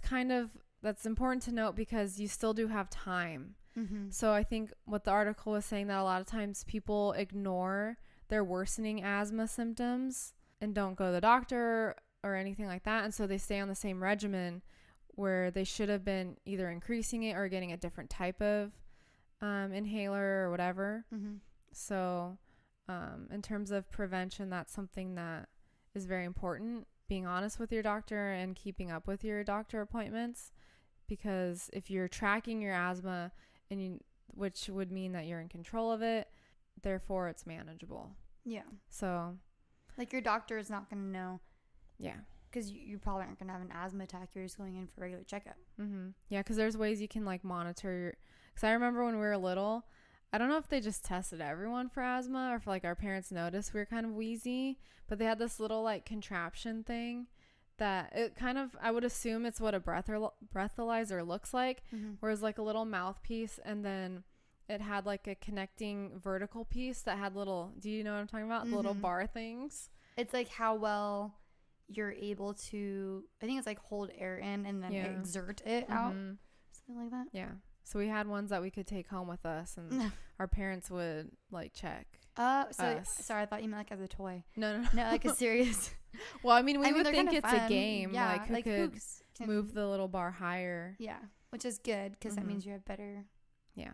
that's important to note because you still do have time. Mm-hmm. So I think what the article was saying, that a lot of times people ignore their worsening asthma symptoms and don't go to the doctor or anything like that. And so they stay on the same regimen where they should have been either increasing it or getting a different type of inhaler or whatever. Mm-hmm. So in terms of prevention, that's something that is very important, being honest with your doctor and keeping up with your doctor appointments, because if you're tracking your asthma, which would mean that you're in control of it, therefore it's manageable. Yeah. So like your doctor is not going to know. Yeah. Because you probably aren't going to have an asthma attack. You're just going in for a regular checkup. Mm-hmm. Yeah, because there's ways you can like monitor because I remember when we were little, I don't know if they just tested everyone for asthma or if like our parents noticed we were kind of wheezy, but they had this little like contraption thing that it kind of, I would assume it's what a breathalyzer looks like, mm-hmm. whereas like a little mouthpiece, and then it had like a connecting vertical piece that had little, do you know what I'm talking about? Mm-hmm. The little bar things. It's like how well you're able to, I think it's like hold air in and then exert it out. Something like that. Yeah. So we had ones that we could take home with us, and our parents would like check. Sorry, I thought you meant like as a toy. No, like a serious. Well, I mean, we would think it's fun. a game. Yeah, like who could move the little bar higher. Yeah, which is good because that means you have better. Yeah.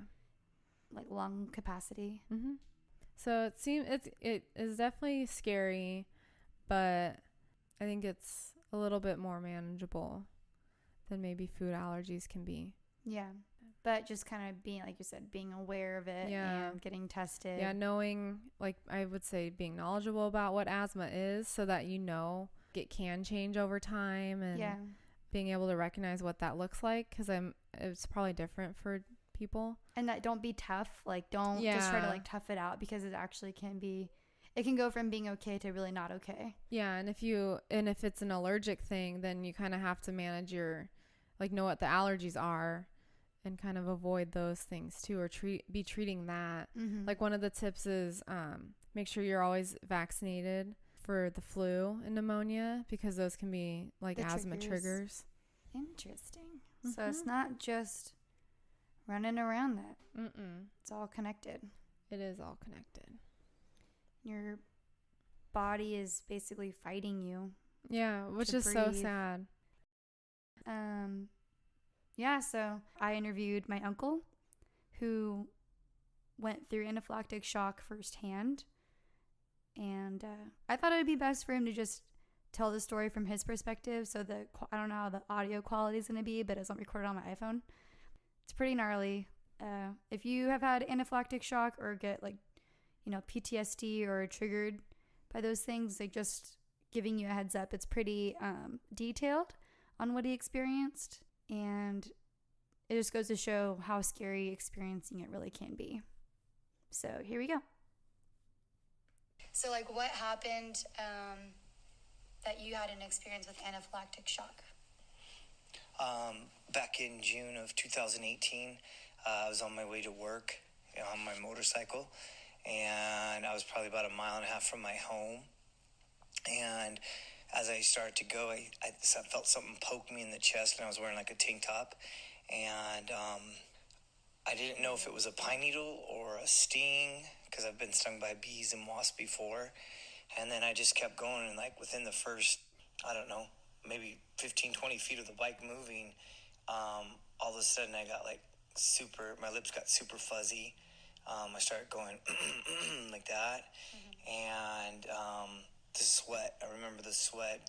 Like lung capacity. Mm-hmm. So it is definitely scary, but I think it's a little bit more manageable than maybe food allergies can be. Yeah. But just kind of being, like you said, being aware of it and getting tested. Yeah, knowing, like I would say, being knowledgeable about what asthma is so that you know it can change over time, and being able to recognize what that looks like, because it's probably different for people. And that don't be tough. Like, don't just try to like tough it out, because it actually can be, it can go from being okay to really not okay. Yeah, and if it's an allergic thing, then you kind of have to manage know what the allergies are, and kind of avoid those things too, or be treating that. Mm-hmm. Like one of the tips is make sure you're always vaccinated for the flu and pneumonia, because those can be like the asthma triggers. Interesting. Mm-hmm. So it's not just running around that. Mm-mm. It's all connected. It is all connected. Your body is basically fighting you. Yeah, which is so sad. Yeah, so I interviewed my uncle who went through anaphylactic shock firsthand. And I thought it would be best for him to just tell the story from his perspective. So I don't know how the audio quality is going to be, but it's not recorded on my iPhone. It's pretty gnarly. If you have had anaphylactic shock or get PTSD or triggered by those things, like just giving you a heads up, it's pretty detailed on what he experienced. And it just goes to show how scary experiencing it really can be. So here we go. So what happened that you had an experience with anaphylactic shock? Back in June of 2018, I was on my way to work on my motorcycle, and I was probably about 1.5 miles from my home. And as I started to go, I felt something poke me in the chest, and I was wearing like a tank top. And I didn't know if it was a pine needle or a sting, because I've been stung by bees and wasps before. And then I just kept going, and within the first, I don't know, maybe 15, 20 feet of the bike moving, all of a sudden I got my lips got super fuzzy. I started going like that. Mm-hmm. And the sweat, I remember the sweat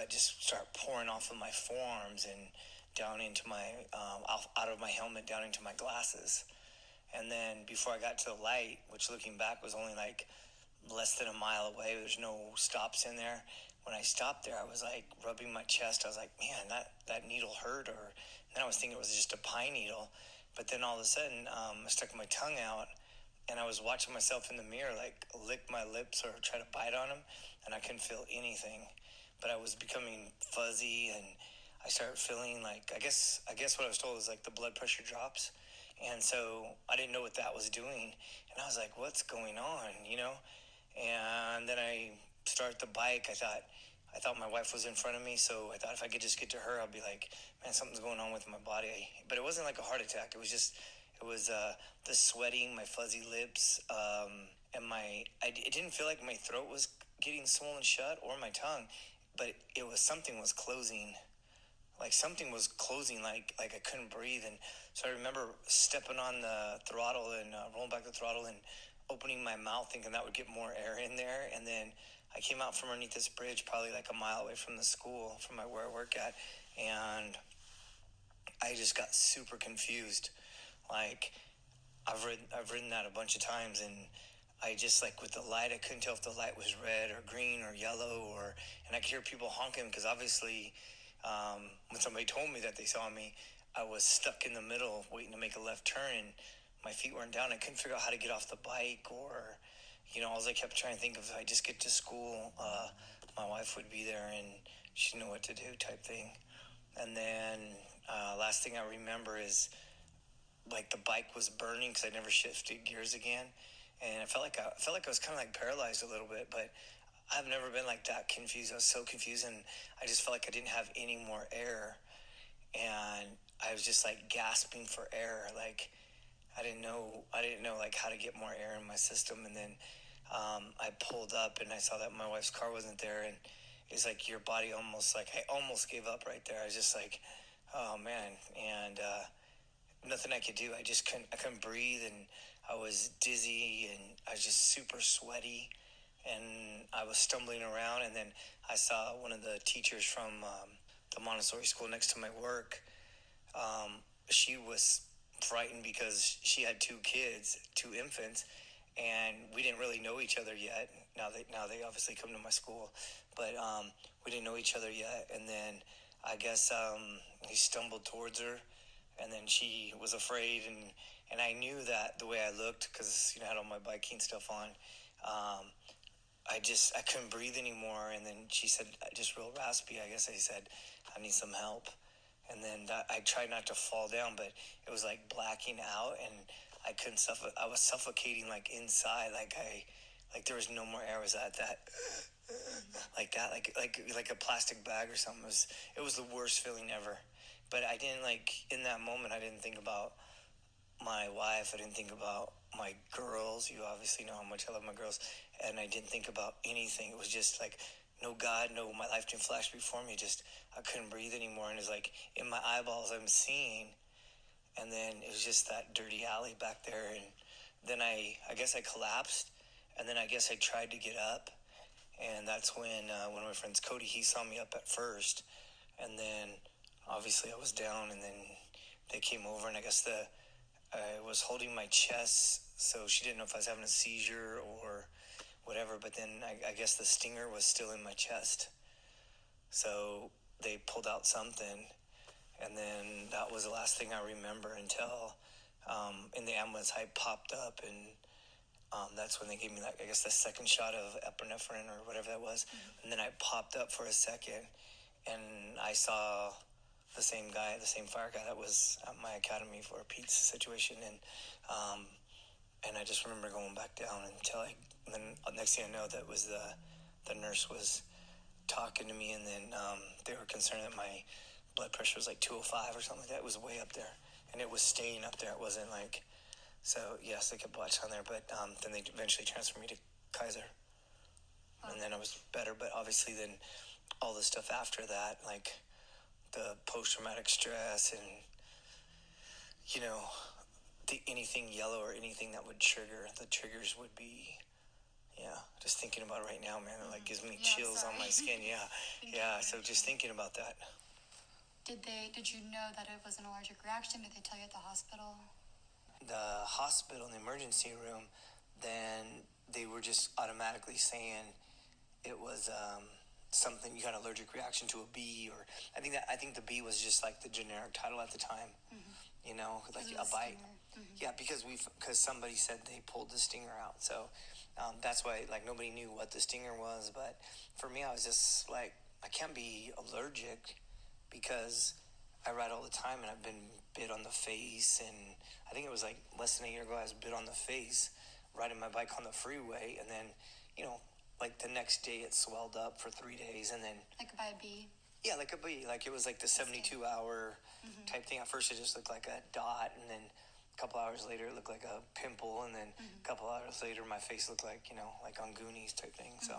just started pouring off of my forearms and down into my, out of my helmet, down into my glasses. And then before I got to the light, which looking back was only less than 1 mile away, there's no stops in there. When I stopped there, I was rubbing my chest. I was like, man, that needle hurt. Then I was thinking it was just a pine needle. But then all of a sudden, I stuck my tongue out, and I was watching myself in the mirror, like, lick my lips or try to bite on them, and I couldn't feel anything. But I was becoming fuzzy, and I started feeling like, I guess what I was told is like the blood pressure drops. And so I didn't know what that was doing. And I was like, what's going on, And then I started the bike. I thought my wife was in front of me, so I thought if I could just get to her, I'd be like, man, something's going on with my body. But it wasn't like a heart attack. It was the sweating, my fuzzy lips, and it didn't feel like my throat was getting swollen shut or my tongue, but something was closing. Like something was closing, like I couldn't breathe. And so I remember stepping on the throttle and rolling back the throttle and opening my mouth thinking that would get more air in there. And then I came out from underneath this bridge, probably like a mile away from the school, from where I work at. And I just got super confused. Like I've ridden that a bunch of times, and I just, like, with the light, I couldn't tell if the light was red or green or yellow, and I could hear people honking because obviously when somebody told me that they saw me, I was stuck in the middle waiting to make a left turn, and my feet weren't down. I couldn't figure out how to get off the bike, or, all I kept trying to think of, if I just get to school, my wife would be there and she'd know what to do type thing. And then last thing I remember is, like, the bike was burning because I never shifted gears again. And I felt like I was kind of like paralyzed a little bit, but I've never been like that confused. I was so confused, and I just felt like I didn't have any more air, and I was just like gasping for air. Like I didn't know like how to get more air in my system. And then I pulled up and I saw that my wife's car wasn't there, and it's like your body almost, like, I almost gave up right there. I was just like, oh man, and nothing I could do. I couldn't breathe, and I was dizzy, and I was just super sweaty, and I was stumbling around. And then I saw one of the teachers from the Montessori school next to my work. She was frightened because she had two infants, and we didn't really know each other yet. Now they obviously come to my school, but we didn't know each other yet. And then I guess he stumbled towards her, and then she was afraid, and I knew that the way I looked, because I had all my biking stuff on, I couldn't breathe anymore. And then she said, just real raspy, I guess I said, I need some help. And then I tried not to fall down, but it was like blacking out, and I couldn't I was suffocating, like, inside, like there was no more air. I was at that like that, like a plastic bag or something. It was the worst feeling ever. But I didn't, like, in that moment, I didn't think about my wife. I didn't think about my girls. You obviously know how much I love my girls. And I didn't think about anything. It was just like, no God, no, my life didn't flash before me. Just, I couldn't breathe anymore. And it's like, in my eyeballs, I'm seeing. And then it was just that dirty alley back there. And then I guess I collapsed. And then I guess I tried to get up. And that's when one of my friends, Cody, he saw me up at first. And then obviously I was down, and then they came over, and I guess I was holding my chest, so she didn't know if I was having a seizure or whatever. But then I guess the stinger was still in my chest, so they pulled out something, and then that was the last thing I remember until in the ambulance I popped up, and that's when they gave me, like, I guess the second shot of epinephrine or whatever that was. Mm-hmm. And then I popped up for a second, and I saw the same fire guy that was at my academy for a pizza situation, and I just remember going back down until then next thing I know, that was the nurse was talking to me, and then they were concerned that my blood pressure was like 205 or something like that. It was way up there, and it was staying up there. It wasn't like, so yes, they kept watch on there, but then they eventually transferred me to Kaiser, and then I was better. But obviously then all the stuff after that, like the post-traumatic stress, and anything yellow or anything that would trigger, the triggers would be, just thinking about it right now, man, it like gives me chills on my skin. So just thinking about that. Did you know that it was an allergic reaction? Did they tell you at the hospital? The hospital, in the emergency room, then they were just automatically saying it was something, you got an allergic reaction to a bee, or I think the bee was just like the generic title at the time. Mm-hmm. Like a bite. Yeah, because somebody said they pulled the stinger out. So that's why, like, nobody knew what the stinger was. But for me, I was just like, I can't be allergic because I ride all the time and I've been bit on the face. And I think it was like less than a year ago, I was bit on the face riding my bike on the freeway. And then, like the next day it swelled up for 3 days. And then. Like by a bee? Yeah, like a bee. Like it was like the 72-hour type thing. At first, it just looked like a dot, and then a couple hours later, it looked like a pimple, and then a couple hours later, my face looked like like on Goonies type thing. So,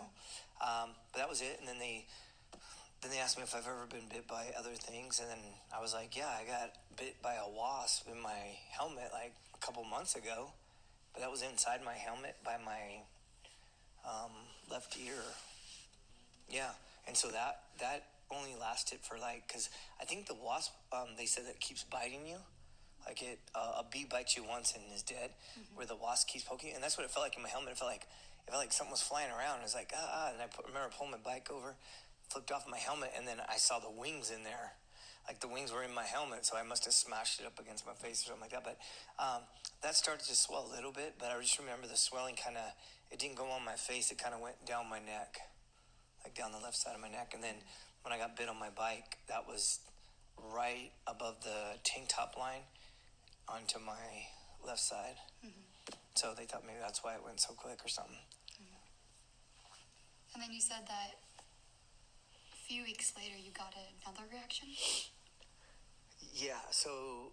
but that was it. And then they asked me if I've ever been bit by other things, and then I was like, yeah, I got bit by a wasp in my helmet like a couple months ago, but that was inside my helmet by my left ear. Yeah, and so that only lasted for because I think the wasp, they said that keeps biting you. Like a bee bites you once and is dead, where the wasp keeps poking you. And that's what it felt like in my helmet. It felt like something was flying around. It was like, and I remember pulling my bike over, flipped off my helmet, and then I saw the wings in there. Like the wings were in my helmet, so I must have smashed it up against my face or something like that. But that started to swell a little bit, but I just remember the swelling it didn't go on my face. It kind of went down my neck, like down the left side of my neck. And then when I got bit on my bike, that was right above the tank top line onto my left side. So they thought maybe that's why it went so quick or something. And then you said that a few weeks later you got another reaction? Yeah, so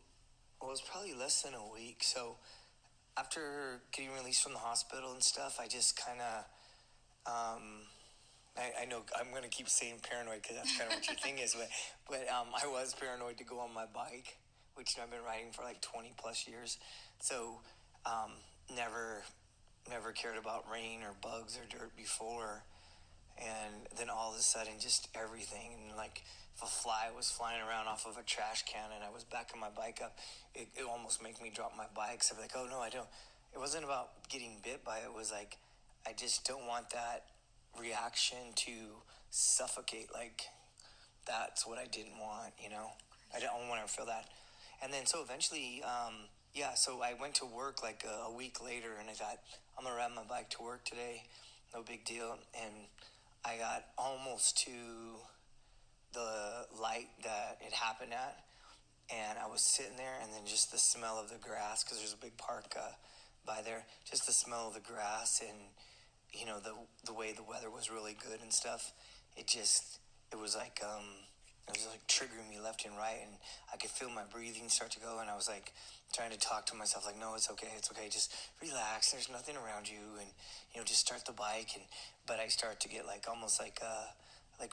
it was probably less than a week. So after getting released from the hospital and stuff, I just kind of, I know I'm going to keep saying paranoid because that's kind of what your thing is, but I was paranoid to go on my bike, which I've been riding for like 20 plus years. So never cared about rain or bugs or dirt before. And then all of a sudden, just everything. And like if a fly was flying around off of a trash can and I was backing my bike up, it almost made me drop my bike. So I'm like, oh no, I don't. It wasn't about getting bit by it. It was like, I just don't want that reaction to suffocate. Like that's what I didn't want, I don't want to feel that. And then so eventually, so I went to work like a week later, and I thought, I'm gonna ride my bike to work today, no big deal. And I got almost to the light that it happened at, and I was sitting there, and then just the smell of the grass, because there's a big park by there, just the smell of the grass, and the way the weather was really good and stuff, it was like triggering me left and right, and I could feel my breathing start to go, and I was like trying to talk to myself like, no, it's okay, just relax, there's nothing around you, and just start the bike. But I start to get like almost like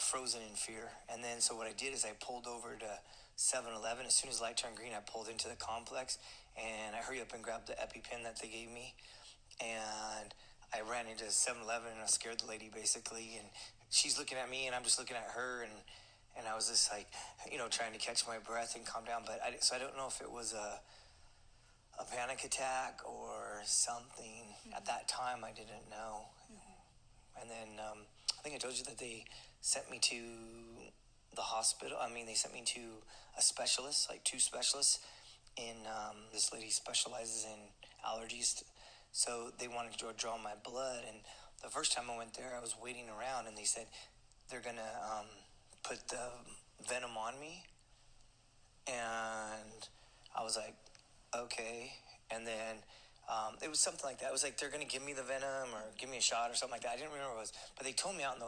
frozen in fear. And then so what I did is I pulled over to 7-Eleven. As soon as light turned green, I pulled into the complex, and I hurried up and grabbed the EpiPen that they gave me, and I ran into 7-Eleven, and I scared the lady basically, and she's looking at me and I'm just looking at her, and I was just like, trying to catch my breath and calm down. But I don't know if it was a panic attack or something. At that time, I didn't know. And then I think I told you that they sent me to the hospital. They sent me to a specialist, like 2 specialists. This lady specializes in allergies. So they wanted to draw my blood. And the first time I went there, I was waiting around, and they said they're going to put the venom on me. And I was like, okay. And then it was something like that. It was like they're going to give me the venom or give me a shot or something like that. I didn't remember what it was. But they told me out in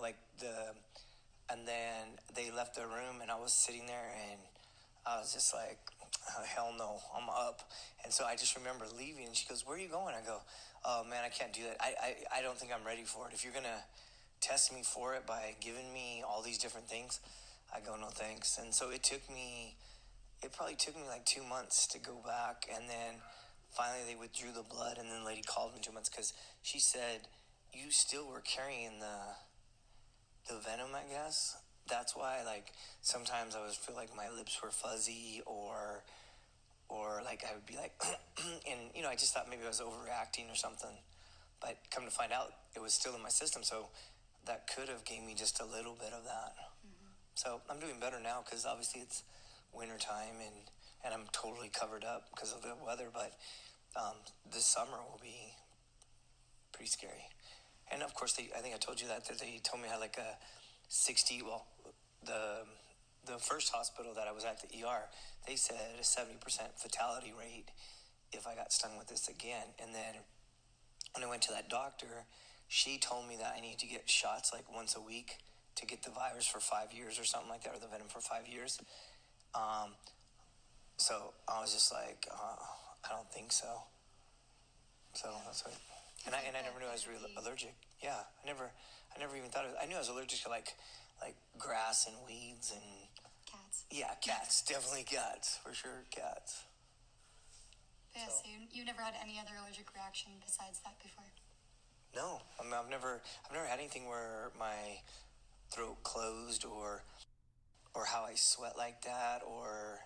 and then they left the room, and I was sitting there, and I was just like, oh, hell no, I'm up. And so I just remember leaving, and she goes, where are you going? I go, oh man, I can't do that. I don't think I'm ready for it. If you're going to test me for it by giving me all these different things, I go, no thanks. And so it probably took me like 2 months to go back, and then finally they withdrew the blood, and then the lady called me 2 months because she said, you still were carrying the venom, I guess. That's why, like, sometimes I would feel like my lips were fuzzy, or like I would be like, and, I just thought maybe I was overreacting or something. But come to find out, it was still in my system, so that could have gave me just a little bit of that. So I'm doing better now because obviously it's wintertime, and I'm totally covered up because of the weather. But this summer will be pretty scary. And of course, I think I told you that they told me I had like a 60. Well, the first hospital that I was at, the ER, they said a 70% fatality rate if I got stung with this again. And then when I went to that doctor, she told me that I need to get shots like once a week to get the virus for 5 years or something like that, or the venom for 5 years. So I was just like, I don't think so. So that's what. And I never knew I was really allergic. Yeah, I never even thought I knew I was allergic to like grass and weeds and cats. Yeah, cats, definitely cats, for sure, cats. Yeah, so you never had any other allergic reaction besides that before? No, I mean, I've never had anything where my throat closed or how I sweat like that, or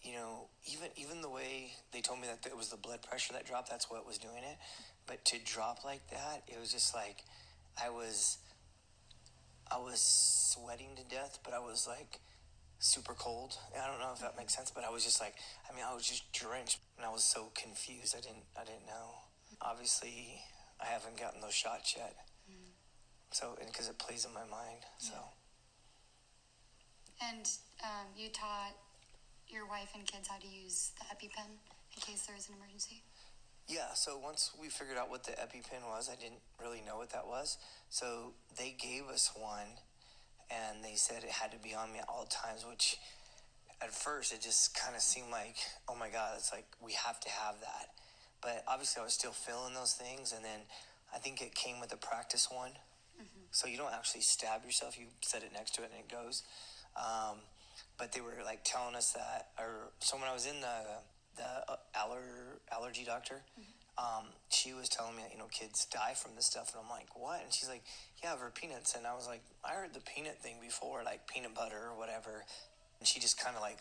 even the way they told me that it was the blood pressure that dropped. That's what was doing it. But to drop like that, it was just like I was sweating to death, but I was like super cold. I don't know if that makes sense, but I was just like, I was just drenched, and I was so confused. I didn't know. Obviously, I haven't gotten those shots yet. So, and because it plays in my mind, so. And you taught your wife and kids how to use the EpiPen in case there is an emergency? Yeah, so once we figured out what the EpiPen was, I didn't really know what that was. So they gave us one, and they said it had to be on me at all times, which at first it just kind of seemed like, oh my God, it's like we have to have that. But obviously I was still feeling those things, and then I think it came with a practice one. So you don't actually stab yourself, you set it next to it and it goes. But they were like telling us that, so when I was in the allergy doctor, she was telling me that, kids die from this stuff. And I'm like, what? And she's like, yeah, for peanuts. And I was like, I heard the peanut thing before, like peanut butter or whatever. And she just kind of like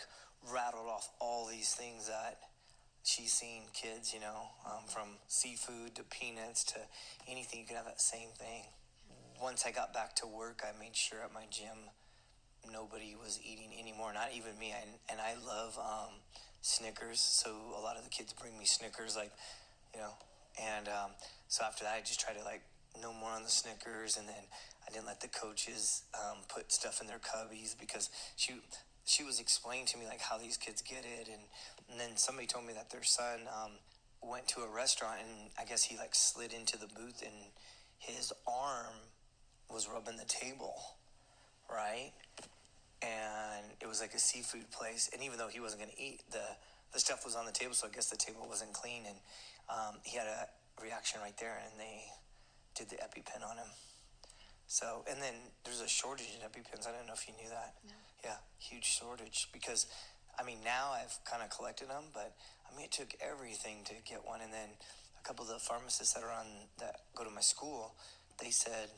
rattled off all these things that she's seen kids, from seafood to peanuts to anything. You could have that same thing. Once I got back to work, I made sure at my gym nobody was eating anymore, not even me. And I love Snickers, so a lot of the kids bring me Snickers, and so after that I just tried to no more on the Snickers, and then I didn't let the coaches put stuff in their cubbies, because she was explaining to me how these kids get it, and then somebody told me that their son went to a restaurant, and I guess he slid into the booth and his arm was rubbing the table, right? And it was like a seafood place, and even though he wasn't going to eat, the stuff was on the table, so I guess the table wasn't clean, and he had a reaction right there, and they did the EpiPen on him. So, and then there's a shortage in EpiPens. I don't know if you knew that. No. Yeah, huge shortage, because now I've kind of collected them, but it took everything to get one. And then a couple of the pharmacists that go to my school, they said,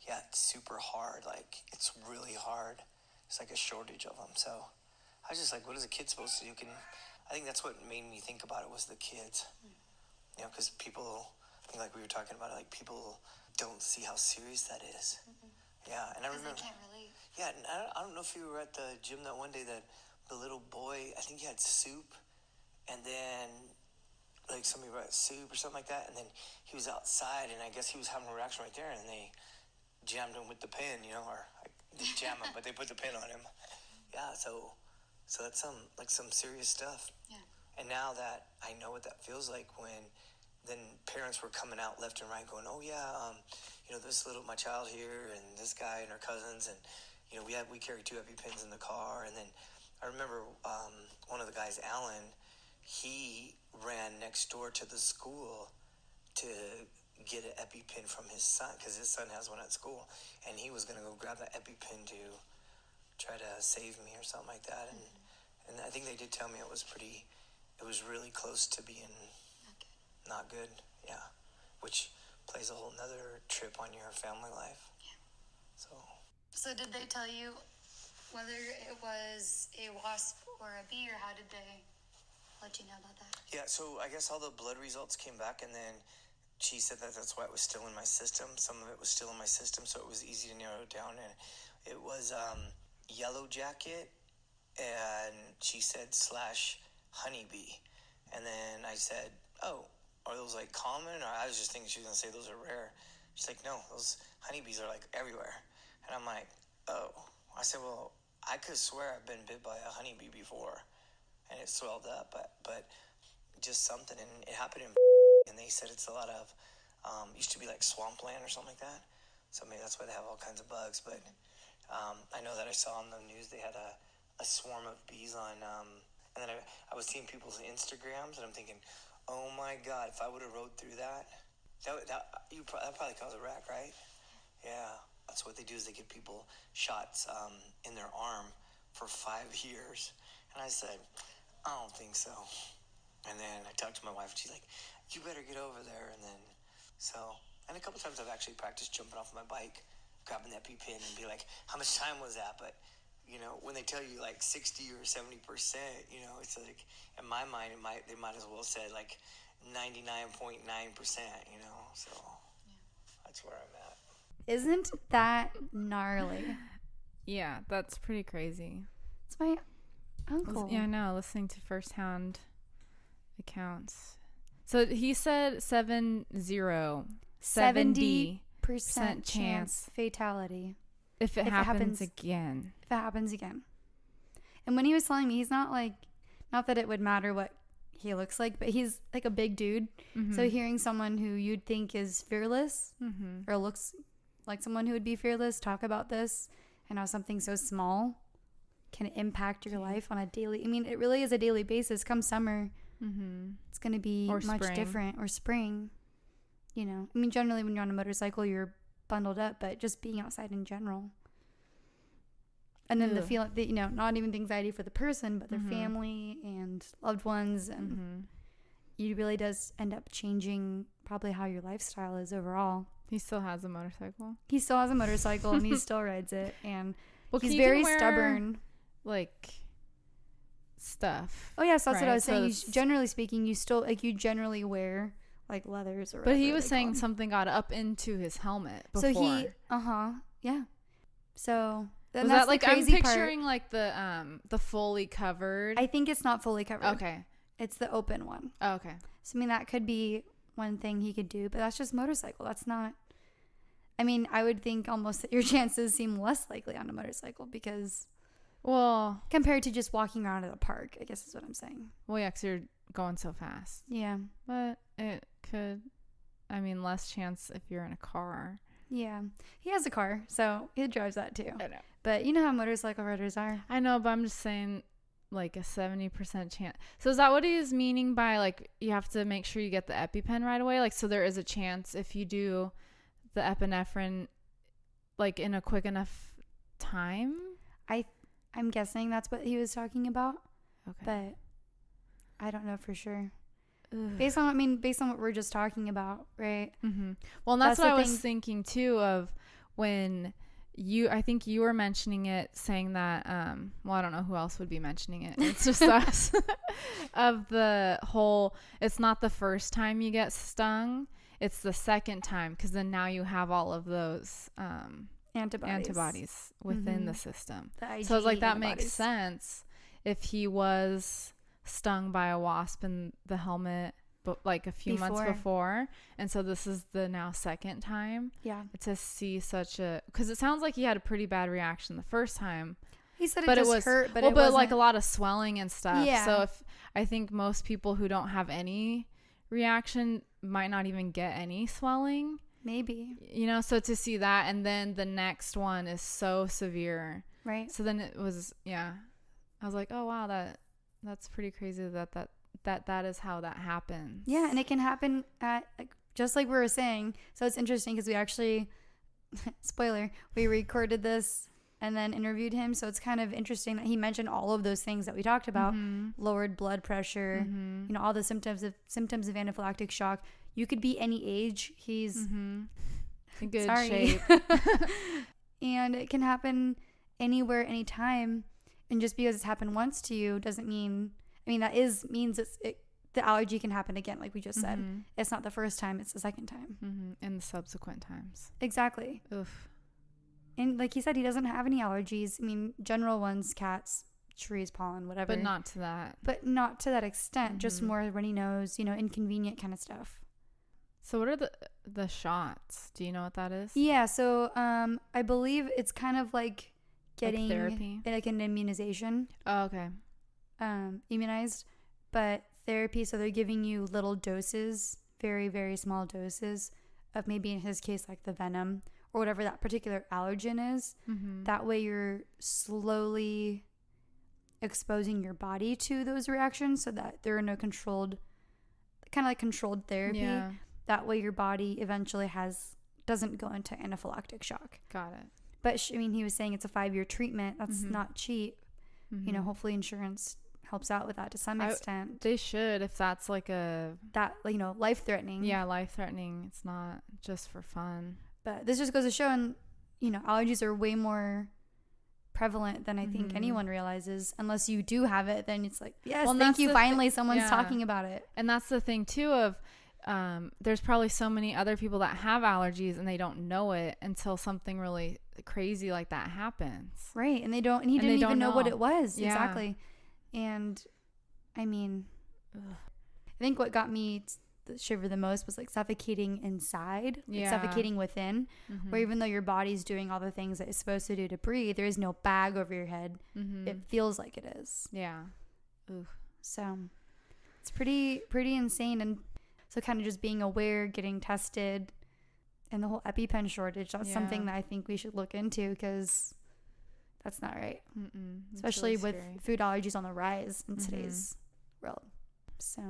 yeah, it's super hard. It's really hard. It's like a shortage of them. So I was just like, what is a kid supposed to do? I think that's what made me think about it, was the kids. Because people, I think like we were talking about it, people don't see how serious that is. Yeah, and I remember. They can't relate. Yeah, and I don't know if you were at the gym that one day that the little boy, I think he had soup, and then somebody brought soup or something like that, and then he was outside, and I guess he was having a reaction right there, and they jammed him with the pen, or didn't jam him, but they put the pen on him. Yeah, so that's some serious stuff. Yeah. And now that I know what that feels like, when then parents were coming out left and right going, oh yeah, my child here, and this guy and our cousins, and we carry 2 EpiPens in the car. And then I remember one of the guys, Alan, he ran next door to the school to get an EpiPen from his son, because his son has one at school, and he was going to go grab that EpiPen to try to save me or something like that. And I think they did tell me it was really close to being not good. Yeah, which plays a whole nother trip on your family life. Yeah. So did they tell you whether it was a wasp or a bee, or how did they let you know about that? Yeah, so I guess all the blood results came back, and then she said that that's why it was still in my system. Some of it was still in my system, so it was easy to narrow it down. And it was yellow jacket, and she said /honeybee. And then I said, oh, are those like common? Or I was just thinking she was going to say those are rare. She's like, no, those honeybees are like everywhere. And I'm like, oh. I said, well, I could swear I've been bit by a honeybee before and it swelled up, but just something. And it happened and they said it's a lot of, used to be like swampland or something like that. So maybe that's why they have all kinds of bugs. But I know that I saw on the news they had a swarm of bees on, and then I was seeing people's Instagrams, and I'm thinking, oh my God, if I would have rode through that probably cause a wreck, right? Yeah, that's what they do is they give people shots in their arm for 5 years. And I said, I don't think so. And then I talked to my wife, and she's like, you better get over there. And then, and a couple times I've actually practiced jumping off my bike, grabbing that EpiPen and be like, how much time was that? But, when they tell you like 60 or 70%, it's like, in my mind, they might as well said like 99.9%, so that's where I'm at. Isn't that gnarly? Yeah, that's pretty crazy. It's my uncle. Yeah, I know, listening to firsthand accounts. So he said 70% chance fatality if it happens again. If it happens again. And when he was telling me, he's not like, not that it would matter what he looks like, but he's like a big dude. Mm-hmm. So hearing someone who you'd think is fearless or looks like someone who would be fearless talk about this and how something so small can impact your life on a daily, it really is a daily basis. Come summer, it's going to be much different, or spring, generally when you're on a motorcycle, you're bundled up, but just being outside in general. And then the feeling that, not even the anxiety for the person, but their family and loved ones. And it really does end up changing probably how your lifestyle is overall. He still has a motorcycle. He still has a motorcycle and he still rides it. And he's very stubborn. Like stuff. Oh, yes, that's what I was saying. Generally speaking, you still, you generally wear like leathers or whatever. But he was saying something got up into his helmet before. So yeah. So... Was that like, I'm picturing like the fully covered. I think it's not fully covered. Okay. It's the open one. Oh, okay. So that could be one thing he could do, but that's just motorcycle. That's not, I would think almost that your chances seem less likely on a motorcycle because, well, compared to just walking around at a park, I guess is what I'm saying. Well, yeah, because you're going so fast. Yeah. But it could, less chance if you're in a car. Yeah. He has a car, so he drives that too. I know. But you know how motorcycle riders are. I know, but I'm just saying like a 70% chance. So is that what he's meaning by like you have to make sure you get the EpiPen right away? Like, so there is a chance if you do the epinephrine like in a quick enough time? I'm guessing that's what he was talking about. Okay. But I don't know for sure. Ugh. Based on what we're just talking about, right? Mm-hmm. Well, and that's what I was thinking too of when I think you were mentioning it, saying that, well, I don't know who else would be mentioning it. It's just us of the whole, it's not the first time you get stung. It's the second time. 'Cause then now you have all of those, antibodies within the system. So it's like, that makes sense if he was stung by a wasp in the helmet but like a few months before, and so this is the now second time to see such a, because it sounds like he had a pretty bad reaction the first time. He said it was hurt, but but like a lot of swelling and stuff. So if I think most people who don't have any reaction might not even get any swelling, maybe, so to see that, and then the next one is so severe, right? So then it was I was like, oh wow, that's pretty crazy that is how that happens. Yeah, and it can happen at, just like we were saying. So it's interesting because we actually, spoiler, we recorded this and then interviewed him. So it's kind of interesting that he mentioned all of those things that we talked about, lowered blood pressure, all the symptoms of anaphylactic shock. You could be any age. He's in good shape. And it can happen anywhere, anytime. And just because it's happened once to you doesn't mean, means the allergy can happen again, like we just said. It's not the first time, it's the second time. And the subsequent times. Exactly. Oof. And like he said, he doesn't have any allergies. General ones, cats, trees, pollen, whatever. But not to that. But not to that extent. Just more runny nose, inconvenient kind of stuff. So what are the shots? Do you know what that is? Yeah, so I believe it's kind of like getting therapy, like an immunization. Oh, okay. Immunized, but therapy. So they're giving you little doses, very, very small doses of maybe in his case like the venom or whatever that particular allergen is. That way you're slowly exposing your body to those reactions so that there are no controlled therapy. Yeah. That way your body eventually doesn't go into anaphylactic shock. Got it. But he was saying it's a 5-year treatment. That's not cheap. Hopefully insurance helps out with that to some extent. They should, if that's like life-threatening. Yeah, life-threatening. It's not just for fun. But this just goes to show, and allergies are way more prevalent than I think anyone realizes. Unless you do have it, then it's like, yes, well, thank you. Finally, someone's talking about it. And that's the thing too of there's probably so many other people that have allergies and they don't know it until something really crazy like that happens. Right. And he didn't even know what it was. Yeah. Exactly. And I mean, I think what got me shiver the most was like suffocating inside, like suffocating within, where even though your body's doing all the things that it's supposed to do to breathe, there is no bag over your head. It feels like it is. Yeah. Ooh. So it's pretty insane. And so kind of just being aware, getting tested, and the whole EpiPen shortage, that's something that I think we should look into, because that's not right. Especially really with food allergies on the rise in today's world. So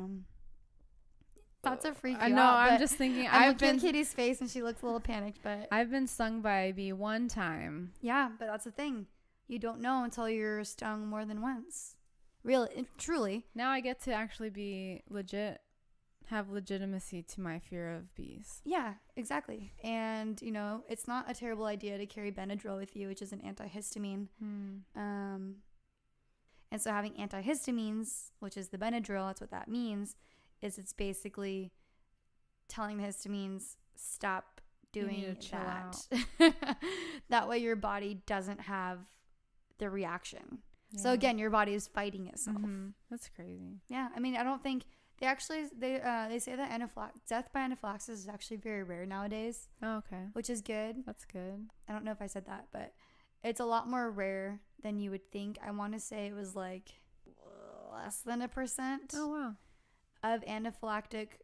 not to freak you out. I know, I'm just thinking. I'm looking at Katie's face and she looks a little panicked, but I've been stung by a bee one time. Yeah, but that's the thing. You don't know until you're stung more than once. Really, truly. Now I get to actually be have legitimacy to my fear of bees. Yeah, exactly. And, it's not a terrible idea to carry Benadryl with you, which is an antihistamine. And so having antihistamines, which is the Benadryl, that's what that means, is it's basically telling the histamines, stop doing that. That way your body doesn't have the reaction. Yeah. So again, your body is fighting itself. That's crazy. Yeah. I mean, I don't think they say that death by anaphylaxis is actually very rare nowadays. Oh, okay. Which is good. That's good. I don't know if I said that, but it's a lot more rare than you would think. I want to say it was like less than 1%. Oh, wow. Of anaphylactic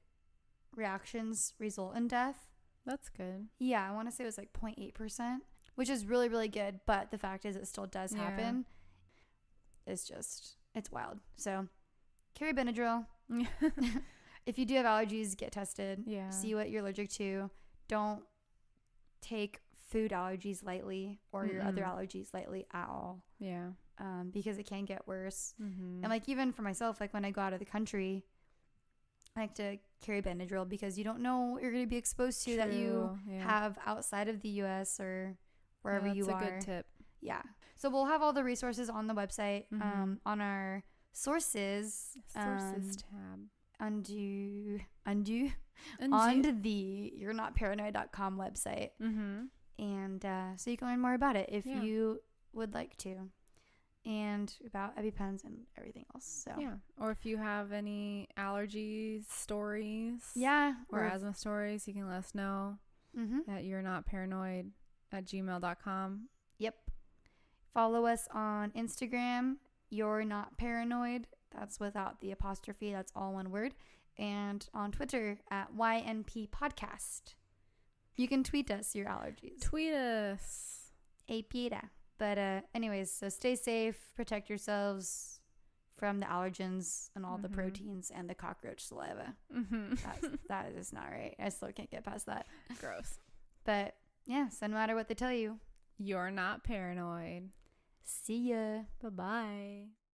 reactions result in death. That's good. Yeah, I want to say it was like 0.8%, which is really, really good. But the fact is it still does happen. It's wild. So carry Benadryl. If you do have allergies, get tested. Yeah. See what you're allergic to. Don't take food allergies lightly or your other allergies lightly at all. Yeah. Because it can get worse. And like even for myself, like when I go out of the country, I like to carry Benadryl because you don't know what you're going to be exposed to that you have outside of the U.S. or wherever you are. That's a good tip. Yeah. So we'll have all the resources on the website, on our sources tab. On the you'renotparanoid.com website. And so you can learn more about it if you would like to. And about EpiPens and everything else. So or if you have any allergy stories, or asthma stories, you can let us know at you'renotparanoid@gmail.com. Yep. Follow us on Instagram. You're Not Paranoid. That's without the apostrophe. That's all one word. And on Twitter at YNP Podcast. You can tweet us your allergies. Tweet us. Apida. But anyways, so stay safe, protect yourselves from the allergens and all the proteins and the cockroach saliva. That is not right. I still can't get past that. Gross. But yeah, so no matter what they tell you, you're not paranoid. See ya. Bye-bye.